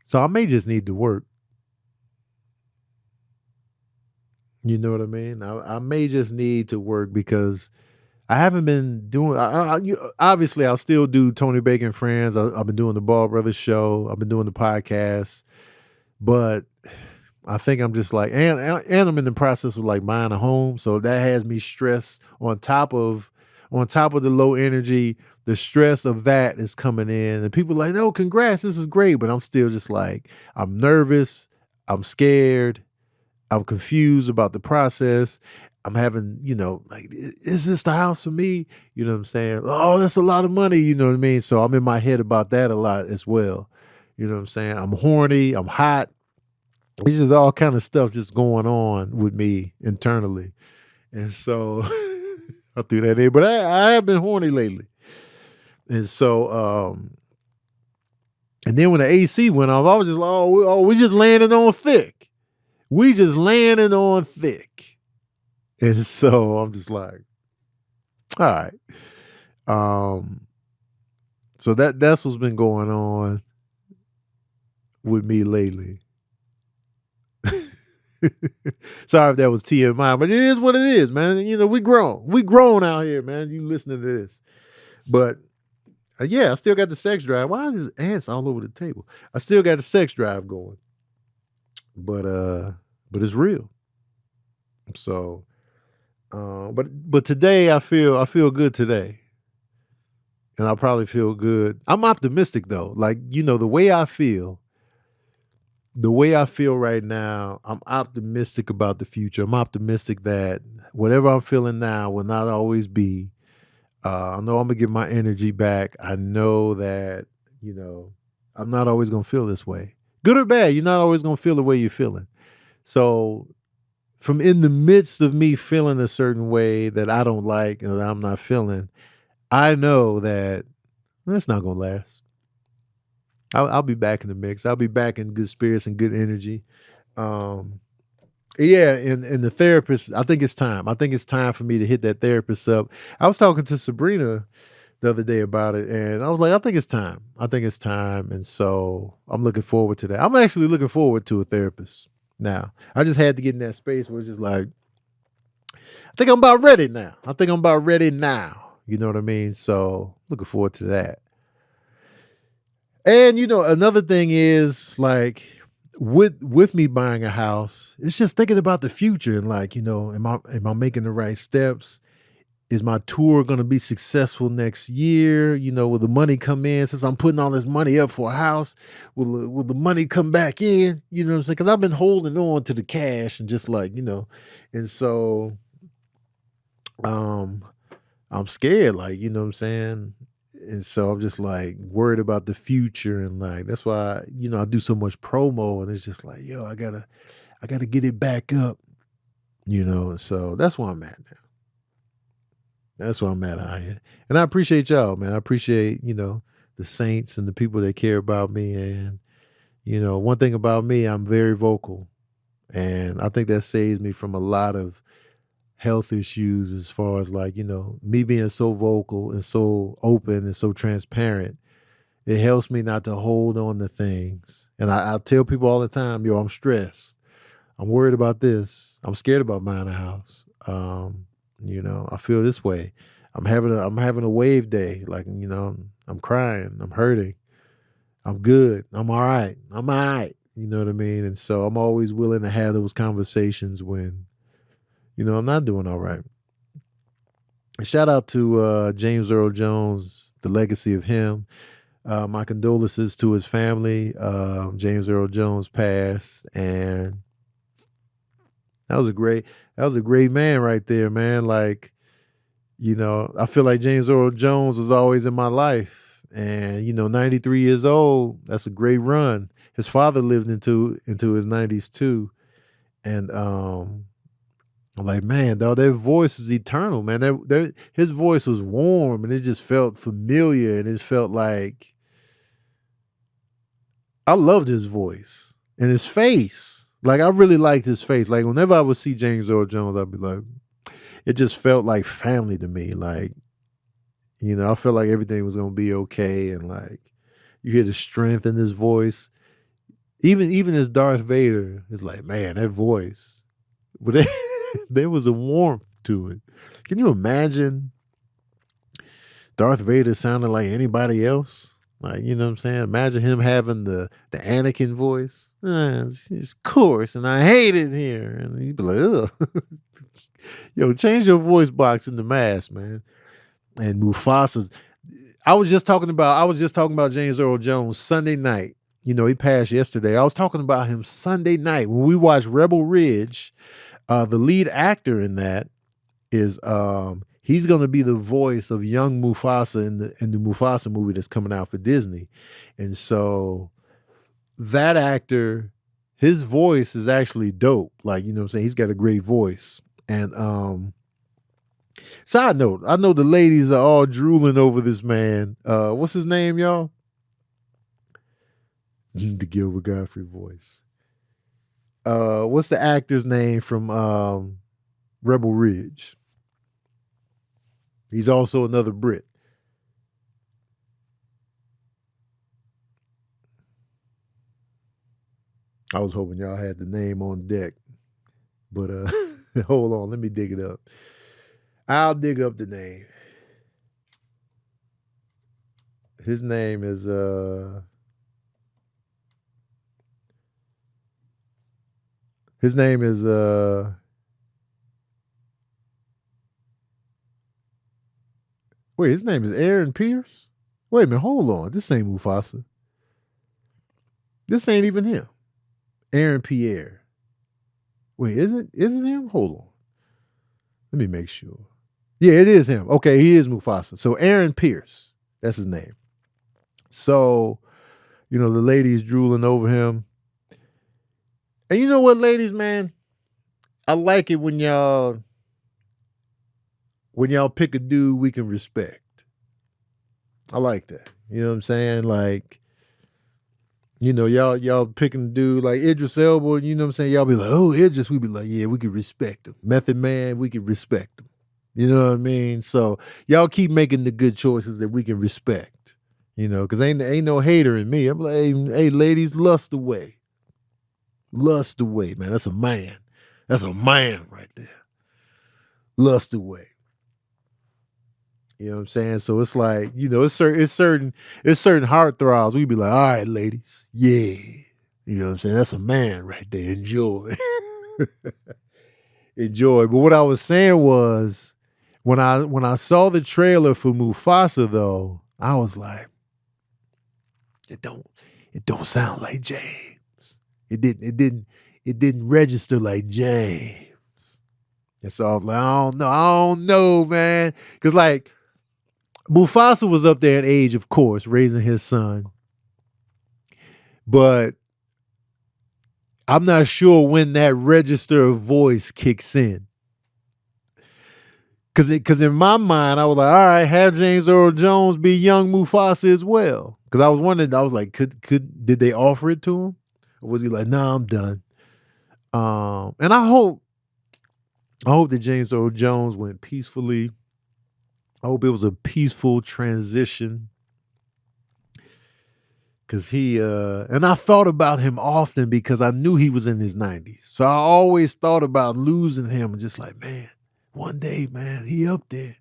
So I may just need to work. You know what I mean? I may just need to work because I haven't been doing. Obviously, I'll still do Tony Bacon Friends. I've been doing the Ball Brothers show. I've been doing the podcast, but I think I'm just like, and I'm in the process of like buying a home, so that has me stressed. On top of the low energy, the stress of that is coming in, and people are like, no, congrats, this is great, but I'm still just like, I'm nervous, I'm scared. I'm confused about the process. I'm having, like, is this the house for me? You know what I'm saying? Oh, that's a lot of money. You know what I mean? So I'm in my head about that a lot as well. You know what I'm saying? I'm horny. I'm hot. It's just all kind of stuff just going on with me internally. And so I threw that in. But I have been horny lately. And so, and then when the AC went off, I was just like, oh, we just landing on thick. We just landing on thick. And so I'm just like, all right. So that's what's been going on with me lately. Sorry if that was TMI, but it is what it is, man. We grown out here, man. You listening to this. But yeah, I still got the sex drive. Why are these ants all over the table? I still got the sex drive going. But it's real. So, but today I feel good today, and I'll probably feel good. I'm optimistic though. Like the way I feel right now, I'm optimistic about the future. I'm optimistic that whatever I'm feeling now will not always be. I know I'm gonna get my energy back. I know that I'm not always gonna feel this way. Good or bad, you're not always going to feel the way you're feeling. So from in the midst of me feeling a certain way that I don't like and that I'm not feeling, I know that it's not going to last. I'll be back in the mix. I'll be back in good spirits and good energy. Yeah, and the therapist, I think it's time. I think it's time for me to hit that therapist up. I was talking to Sabrina the other day about it, and I was like, I think it's time. And so I'm looking forward to that. I'm actually looking forward to a therapist now. I just had to get in that space where it's just like, I think I'm about ready now. You know what I mean? So looking forward to that. And another thing is like with me buying a house, it's just thinking about the future and like, am I making the right steps? is my tour going to be successful next year? You know, will the money come in since I'm putting all this money up for a house? Will the money come back in? You know what I'm saying? Because I've been holding on to the cash and just like, you know, and so I'm scared, like, you know what I'm saying? And so I'm just like worried about the future, and like that's why, you know, I do so much promo, and it's just like, yo, I gotta get it back up, you know. So that's where I'm at now. That's where I'm at out here. And I appreciate y'all, man. I appreciate, you know, the saints and the people that care about me. And, you know, one thing about me, I'm very vocal. And I think that saves me from a lot of health issues as far as like, you know, me being so vocal and so open and so transparent. It helps me not to hold on to things. And I tell people all the time, yo, I'm stressed. I'm worried about this. I'm scared about buying a house. You know, I feel this way. I'm having a wave day. Like, you know, I'm crying. I'm hurting. I'm good. I'm all right. I'm all right. You know what I mean? And so I'm always willing to have those conversations when, you know, I'm not doing all right. And shout out to James Earl Jones, the legacy of him. My condolences to his family. James Earl Jones passed, and that was a great man right there, man. Like, you know, I feel like James Earl Jones was always in my life. And, you know, 93 years old, that's a great run. His father lived into his 90s too. And I'm like, man, dog, their voice is eternal, man. His voice was warm, and it just felt familiar, and it felt like I loved his voice and his face. Like, I really liked his face. Like, whenever I would see James Earl Jones, I'd be like, it just felt like family to me. Like, you know, I felt like everything was going to be okay. And like, you hear the strength in his voice. Even as Darth Vader, it's like, man, that voice. But there was a warmth to it. Can you imagine Darth Vader sounding like anybody else? Like, you know what I'm saying? Imagine him having the Anakin voice. It's coarse, and I hate it here. And he'd be like, ugh. Yo, change your voice box in the mask, man. And Mufasa's. I was just talking about James Earl Jones Sunday night. You know, he passed yesterday. I was talking about him Sunday night when we watched Rebel Ridge. The lead actor in that is he's going to be the voice of young Mufasa in the Mufasa movie that's coming out for Disney. And so that actor, his voice is actually dope. Like, you know what I'm saying? He's got a great voice. And side note, I know the ladies are all drooling over this man. What's his name, y'all? The Gilbert Godfrey voice. What's the actor's name from Rebel Ridge? He's also another Brit. I was hoping y'all had the name on deck. But hold on, let me dig it up. I'll dig up the name. His name is wait, his name is Aaron Pierce? Wait a minute, hold on. This ain't Mufasa. This ain't even him. Aaron Pierre. Wait, is it him? Hold on. Let me make sure. Yeah, it is him. Okay, he is Mufasa. So Aaron Pierce. That's his name. So, you know, the ladies drooling over him. And you know what, ladies, man? I like it when y'all pick a dude we can respect. I like that. You know what I'm saying? Like, you know, y'all picking a dude like Idris Elba, you know what I'm saying? Y'all be like, oh, Idris, we be like, yeah, we can respect him. Method Man, we can respect him. You know what I mean? So y'all keep making the good choices that we can respect. You know, because ain't no hater in me. I'm like, hey, ladies, lust away. Lust away, man. That's a man. That's a man right there. Lust away. You know what I'm saying? So it's like, you know, it's certain heartthrobs. We be like, all right, ladies, yeah. You know what I'm saying? That's a man right there. Enjoy. Enjoy. But what I was saying was, When I saw the trailer for Mufasa though, I was like, it don't sound like James. It didn't register like James. And so I was like, I don't know, man. Cause like Mufasa was up there in age, of course, raising his son. But I'm not sure when that register of voice kicks in. Cause in my mind, I was like, all right, have James Earl Jones be young Mufasa as well. Cause I was wondering, I was like, did they offer it to him? Or was he like, nah, I'm done? And I hope that James Earl Jones went peacefully. I hope it was a peaceful transition. Cause and I thought about him often because I knew he was in his 90s. So I always thought about losing him and just like, man, one day, man, he up there.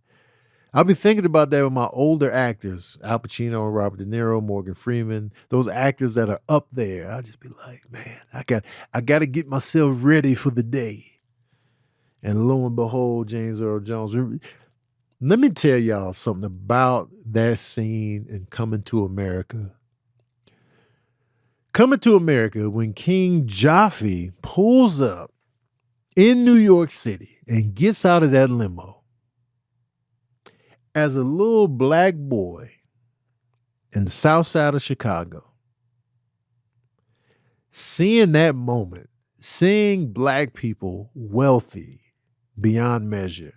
I've been thinking about that with my older actors, Al Pacino, Robert De Niro, Morgan Freeman, those actors that are up there. I'll just be like, man, I got to get myself ready for the day. And lo and behold, James Earl Jones. Let me tell y'all something about that scene in Coming to America. Coming to America, when King Joffrey pulls up in New York City and gets out of that limo, as a little black boy in the south side of Chicago, seeing that moment, seeing black people wealthy beyond measure,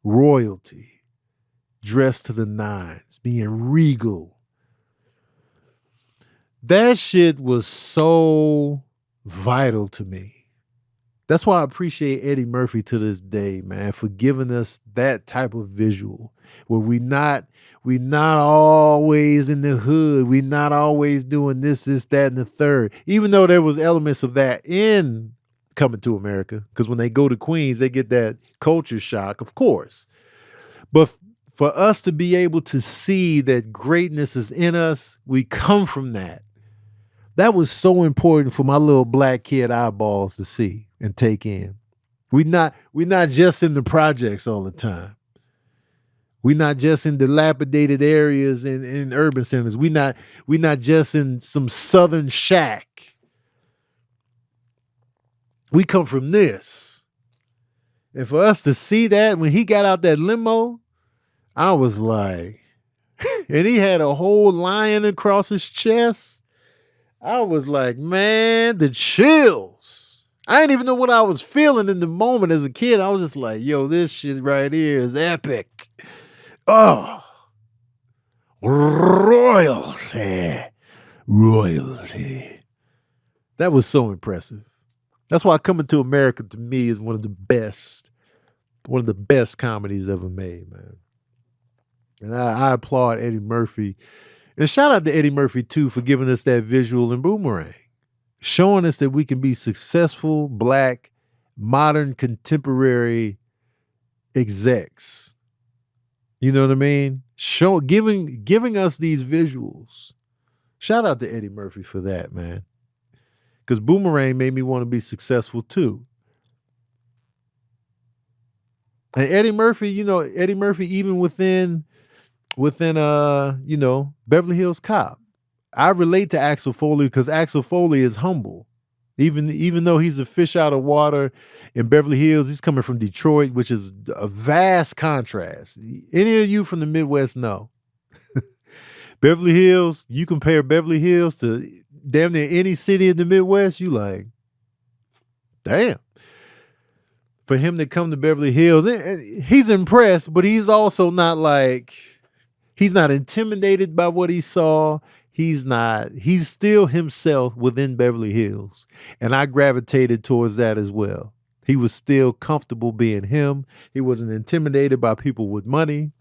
royalty, dressed to the nines, being regal, that shit was so vital to me. That's why I appreciate Eddie Murphy to this day, man, for giving us that type of visual where we not always in the hood. We not always doing this, that, and the third. Even though there was elements of that in Coming to America, because when they go to Queens, they get that culture shock, of course. But for us to be able to see that greatness is in us, we come from that. That was so important for my little black kid eyeballs to see and take in. We're not just in the projects all the time. We're not just in dilapidated areas in urban centers. We're not just in some southern shack. We come from this. And for us to see that when he got out that limo, I was like, and he had a whole lion across his chest. I was like, man, the chills. I didn't even know what I was feeling in the moment as a kid. I was just like, yo, this shit right here is epic. Oh, royalty. That was so impressive. That's why Coming to America to me is one of the best comedies ever made, man. And I applaud Eddie Murphy. And shout out to Eddie Murphy, too, for giving us that visual in Boomerang. Showing us that we can be successful, black, modern, contemporary execs. You know what I mean? Giving us these visuals. Shout out to Eddie Murphy for that, man. Because Boomerang made me want to be successful, too. And Eddie Murphy, even within Beverly Hills Cop. I relate to Axel Foley because Axel Foley is humble. Even though he's a fish out of water in Beverly Hills, he's coming from Detroit, which is a vast contrast. Any of you from the Midwest know. Beverly Hills, you compare Beverly Hills to damn near any city in the Midwest, you like, damn. For him to come to Beverly Hills, he's impressed, but he's also not like, he's not intimidated by what he saw. He's still himself within Beverly Hills. And I gravitated towards that as well. He was still comfortable being him. He wasn't intimidated by people with money.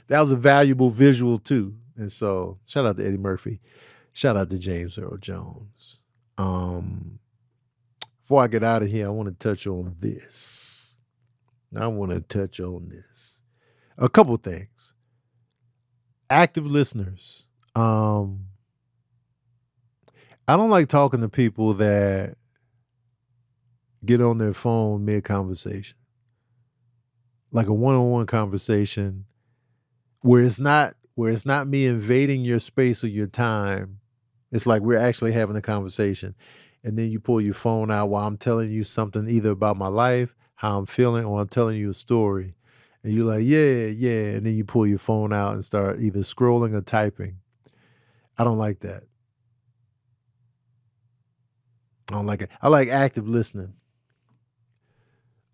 That was a valuable visual too. And so shout out to Eddie Murphy. Shout out to James Earl Jones. Before I get out of here, I want to touch on this. A couple things. Active listeners. I don't like talking to people that get on their phone mid-conversation. like a one-on-one conversation where it's not me invading your space or your time. It's like we're actually having a conversation. And then you pull your phone out while I'm telling you something either about my life, how I'm feeling, or I'm telling you a story. And you're like, yeah, yeah. And then you pull your phone out and start either scrolling or typing. I don't like that. I don't like it. I like active listening.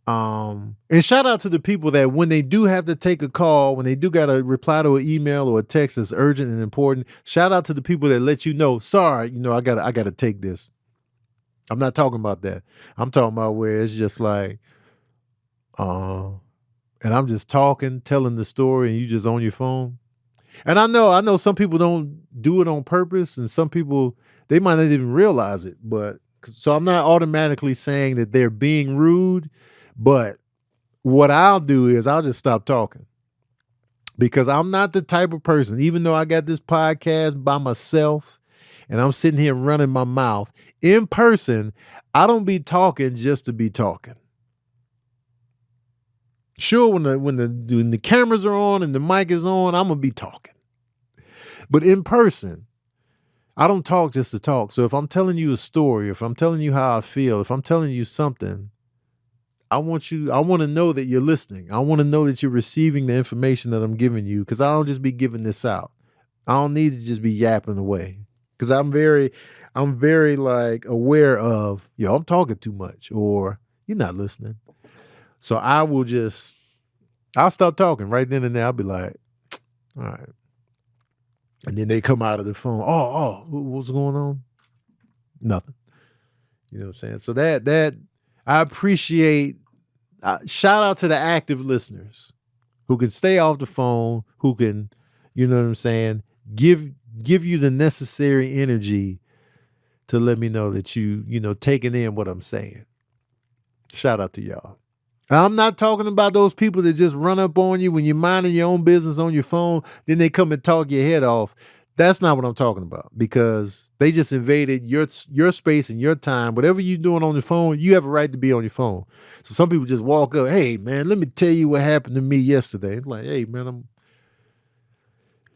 And shout out to the people that when they do have to take a call, when they do got to reply to an email or a text that's urgent and important, shout out to the people that let you know, sorry, I gotta take this. I'm not talking about that. I'm talking about where it's just like, and I'm just talking, telling the story, and you just on your phone. And I know some people don't do it on purpose, and some people, they might not even realize it. But so I'm not automatically saying that they're being rude, but what I'll do is I'll just stop talking. Because I'm not the type of person, even though I got this podcast by myself and I'm sitting here running my mouth, in person, I don't be talking just to be talking. Sure, when the cameras are on and the mic is on, I'm gonna be talking. But in person, I don't talk just to talk. So if I'm telling you a story, if I'm telling you how I feel, if I'm telling you something, I want to know that you're listening. I want to know that you're receiving the information that I'm giving you, because I don't just be giving this out. I don't need to just be yapping away, because I'm very like aware of, I'm talking too much, or you're not listening. So I'll stop talking right then and there. I'll be like, all right. And then they come out of the phone. Oh, what's going on? Nothing. You know what I'm saying? So that I appreciate. Shout out to the active listeners who can stay off the phone, who can, you know what I'm saying, give you the necessary energy to let me know that taking in what I'm saying. Shout out to y'all. I'm not talking about those people that just run up on you when you're minding your own business on your phone, then they come and talk your head off. That's not what I'm talking about, because they just invaded your space and your time. Whatever you're doing on your phone, you have a right to be on your phone. So some people just walk up, hey, man, let me tell you what happened to me yesterday. I'm like, hey, man,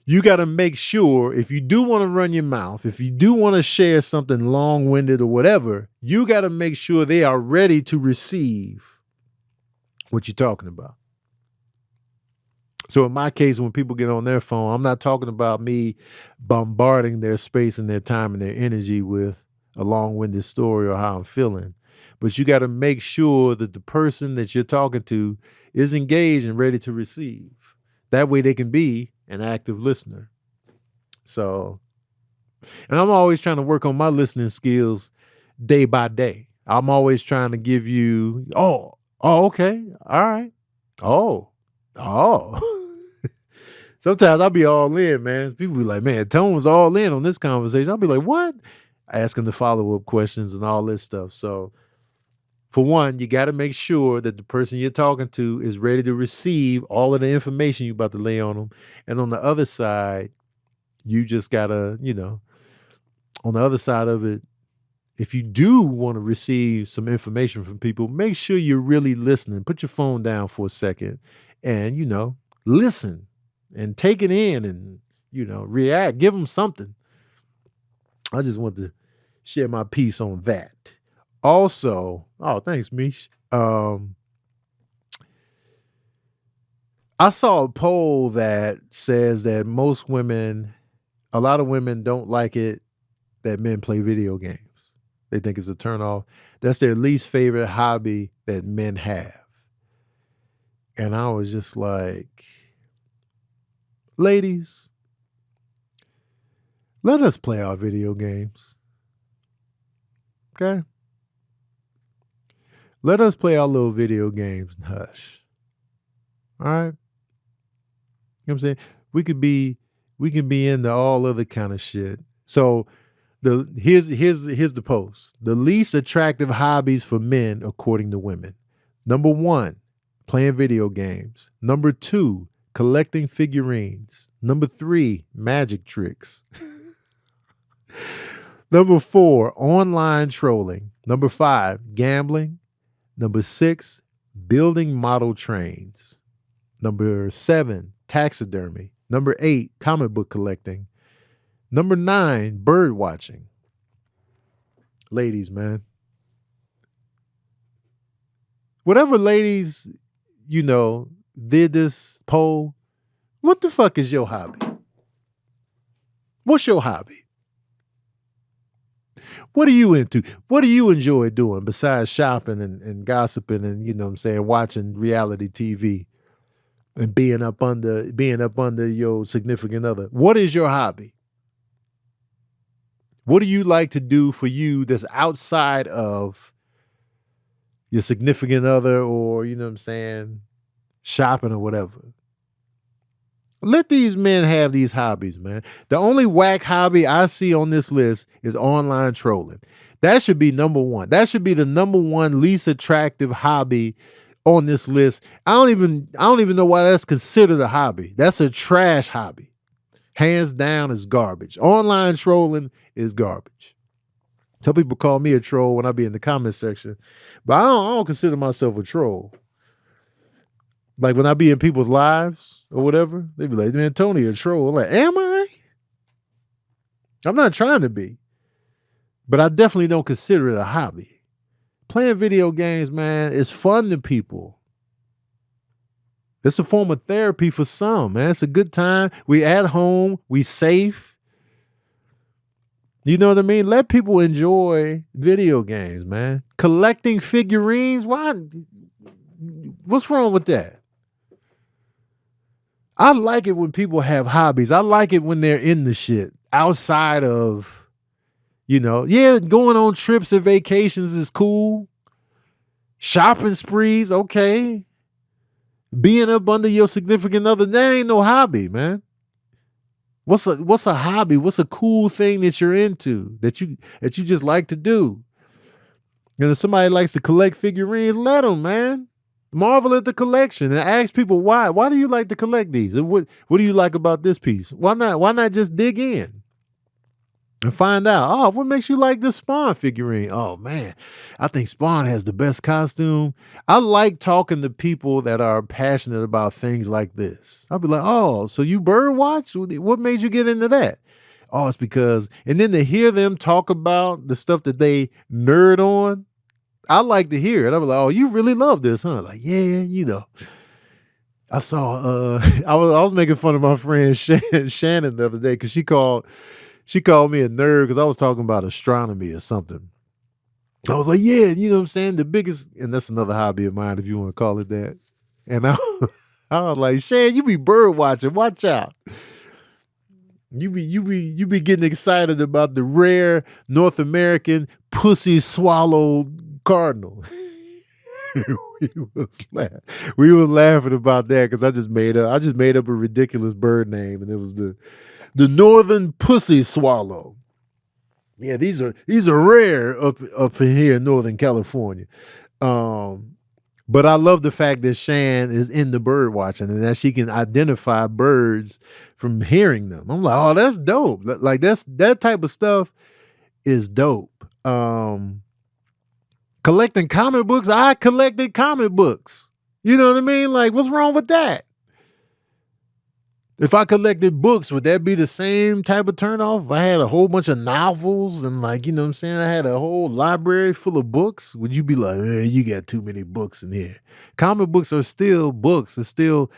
you got to make sure, if you do want to run your mouth, if you do want to share something long-winded or whatever, you got to make sure they are ready to receive what you're talking about. So in my case, when people get on their phone, I'm not talking about me bombarding their space and their time and their energy with a long-winded story or how I'm feeling. But you got to make sure that the person that you're talking to is engaged and ready to receive. That way they can be an active listener. So, and I'm always trying to work on my listening skills day by day. I'm always trying to give you, okay, all right. Oh. Sometimes I'll be all in, man. People be like, man, Tone was all in on this conversation. I'll be like, what? Asking the follow-up questions and all this stuff. So for one, you got to make sure that the person you're talking to is ready to receive all of the information you're about to lay on them. And on the other side, you just got to, on the other side of it, if you do want to receive some information from people, make sure you're really listening. Put your phone down for a second and, listen and take it in and, react. Give them something. I just want to share my piece on that. Also, thanks, Mish. I saw a poll that says that a lot of women don't like it that men play video games. They think it's a turnoff. That's their least favorite hobby that men have. And I was just like, ladies, let us play our video games. Okay? Let us play our little video games and hush. All right? You know what I'm saying? We can be into all other kind of shit. So here's the post. The least attractive hobbies for men according to women. Number 1, playing video games. Number 2, collecting figurines. Number 3, magic tricks. Number 4, online trolling. Number 5, gambling. Number 6, building model trains. Number 7, taxidermy. Number 8, comic book collecting. Number 9, bird watching. Ladies, man. Whatever ladies, did this poll, what the fuck is your hobby? What's your hobby? What are you into? What do you enjoy doing besides shopping and gossiping and watching reality TV and being up under your significant other? What is your hobby? What do you like to do for you that's outside of your significant other or, shopping or whatever? Let these men have these hobbies, man. The only whack hobby I see on this list is online trolling. That should be number 1. That should be the number 1 least attractive hobby on this list. I don't even know why that's considered a hobby. That's a trash hobby. Hands down is garbage. Online trolling is garbage. Some people call me a troll when I be in the comment section, but I don't consider myself a troll. Like when I be in people's lives or whatever, they be like, man, Tony, a troll. I'm like, am I? I'm not trying to be. But I definitely don't consider it a hobby. Playing video games, man, is fun to people. It's a form of therapy for some, man. It's a good time. We at home. We safe. You know what I mean? Let people enjoy video games, man. Collecting figurines, why? What's wrong with that? I like it when people have hobbies. I like it when they're in the shit outside of, going on trips and vacations is cool. Shopping sprees, okay. Being up under your significant other, that ain't no hobby, man. What's a hobby? What's a cool thing that you're into that you just like to do? And if somebody likes to collect figurines, let them, man. Marvel at the collection and ask people why. Why do you like to collect these? And what do you like about this piece? Why not just dig in and find out? Oh, what makes you like this Spawn figurine? Oh man, I think Spawn has the best costume. I like talking to people that are passionate about things like this. I'll be like, oh, so you bird watch? What made you get into that? Oh, it's because, and then to hear them talk about the stuff that they nerd on, I like to hear it. I'm like, oh, you really love this, huh? Like, yeah, I saw, I was making fun of my friend Shannon the other day because she called me a nerd because I was talking about astronomy or something. I was like, yeah, you know what I'm saying? The biggest, and that's another hobby of mine if you want to call it that. And I was like, Shan, you be bird watching, watch out. You be getting excited about the rare North American pussy swallowed cardinal. we was laughing about that because I just made up a ridiculous bird name, and it was the northern pussy swallow. Yeah, these are rare up in here in Northern California. But I love the fact that Shan is into bird watching and that she can identify birds from hearing them. I'm like, oh, that's dope. Like that type of stuff is dope. Collecting comic books, I collected comic books. You know what I mean? Like, what's wrong with that? If I collected books, would that be the same type of turnoff? If I had a whole bunch of novels and like, you know what I'm saying? I had a whole library full of books. Would you be like, you got too many books in here? Comic books are still books. It's still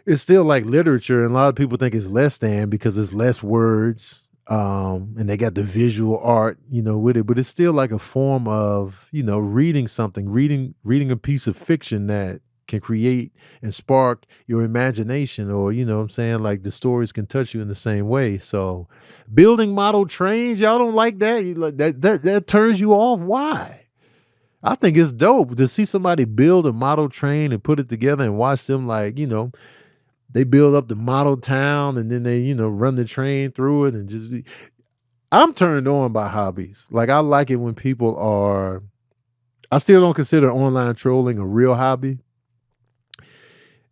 like literature. And a lot of people think it's less than because it's less words. And they got the visual art, with it, but it's still like a form of, reading something, reading a piece of fiction that can create and spark your imagination, or, like the stories can touch you in the same way. So building model trains, y'all don't like that? That turns you off. Why? I think it's dope to see somebody build a model train and put it together and watch them they build up the model town and then they, run the train through it and just, I'm turned on by hobbies. Like I like it when people are, I still don't consider online trolling a real hobby,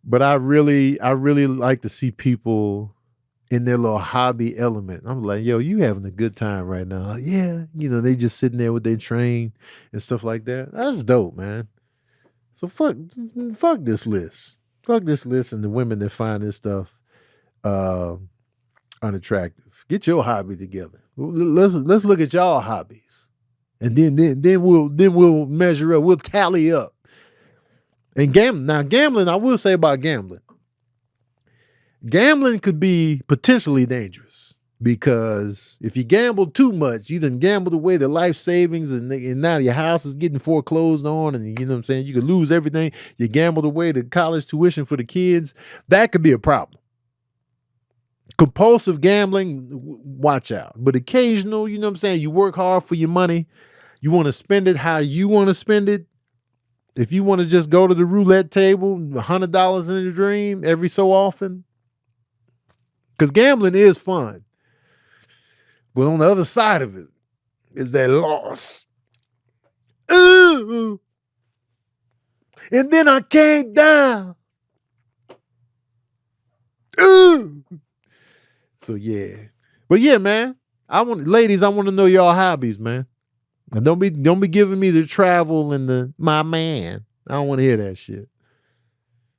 but I really like to see people in their little hobby element. I'm like, yo, you having a good time right now. Like, yeah. They just sitting there with their train and stuff like that. That's dope, man. So fuck this list. Fuck this list and the women that find this stuff unattractive. Get your hobby together. Let's look at y'all hobbies, and then we'll measure up. We'll tally up. And gambling. I will say about gambling. Gambling could be potentially dangerous because if you gamble too much, you done gambled away the life savings, and now your house is getting foreclosed on, and you know what I'm saying. You could lose everything. You gambled away the college tuition for the kids. That could be a problem. Compulsive gambling, watch out. But occasional, you know what I'm saying, you work hard for your money. You want to spend it how you want to spend it. If you want to just go to the roulette table, $100 in a dream every so often. Because gambling is fun. But on the other side of it is that loss. Ooh. And then I came down. Ooh. So yeah. But yeah, man. Ladies, I want to know y'all hobbies, man. And don't be giving me the travel and my man. I don't want to hear that shit.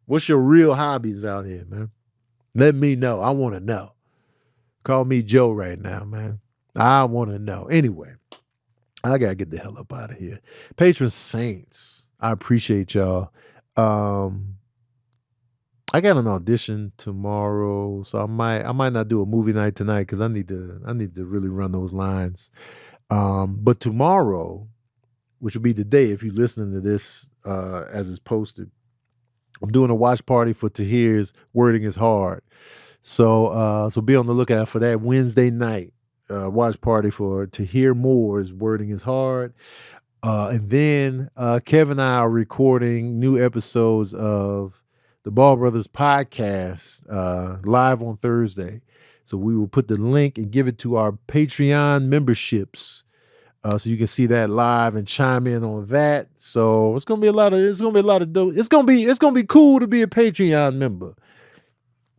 What's your real hobbies out here, man? Let me know. I want to know. Call me Joe right now, man. I want to know. Anyway, I got to get the hell up out of here. Patron Saints, I appreciate y'all. I got an audition tomorrow, so I might not do a movie night tonight because I need to really run those lines. But tomorrow, which will be the day if you're listening to this as it's posted, I'm doing a watch party for Tahir's Wording is Hard. So be on the lookout for that Wednesday night watch party for Tahir Moore's Wording is Hard. And then Kevin and I are recording new episodes of the Ball Brothers podcast live on Thursday. So we will put the link and give it to our Patreon memberships. So you can see that live and chime in on that. So it's gonna be a lot of dope. It's gonna be cool to be a Patreon member.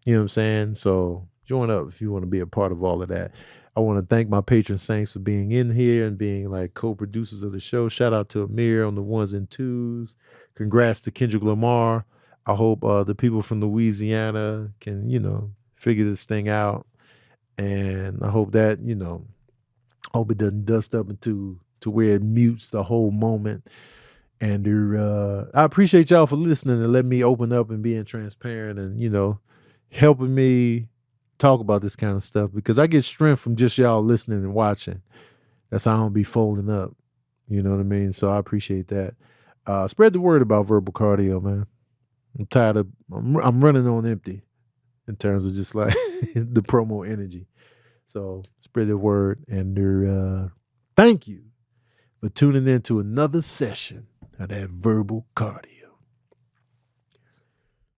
You know what I'm saying? So join up if you want to be a part of all of that. I want to thank my patron saints for being in here and being like co-producers of the show. Shout out to Amir on the ones and twos. Congrats to Kendrick Lamar. I hope the people from Louisiana can, figure this thing out. And I hope that, hope it doesn't dust up to where it mutes the whole moment. And I appreciate y'all for listening and letting me open up and being transparent and, helping me talk about this kind of stuff because I get strength from just y'all listening and watching. That's how I don't be folding up. You know what I mean? So I appreciate that. Spread the word about verbal cardio, man. I'm tired of, I'm running on empty in terms of just like the promo energy. So spread the word and thank you for tuning in to another session of that verbal cardio.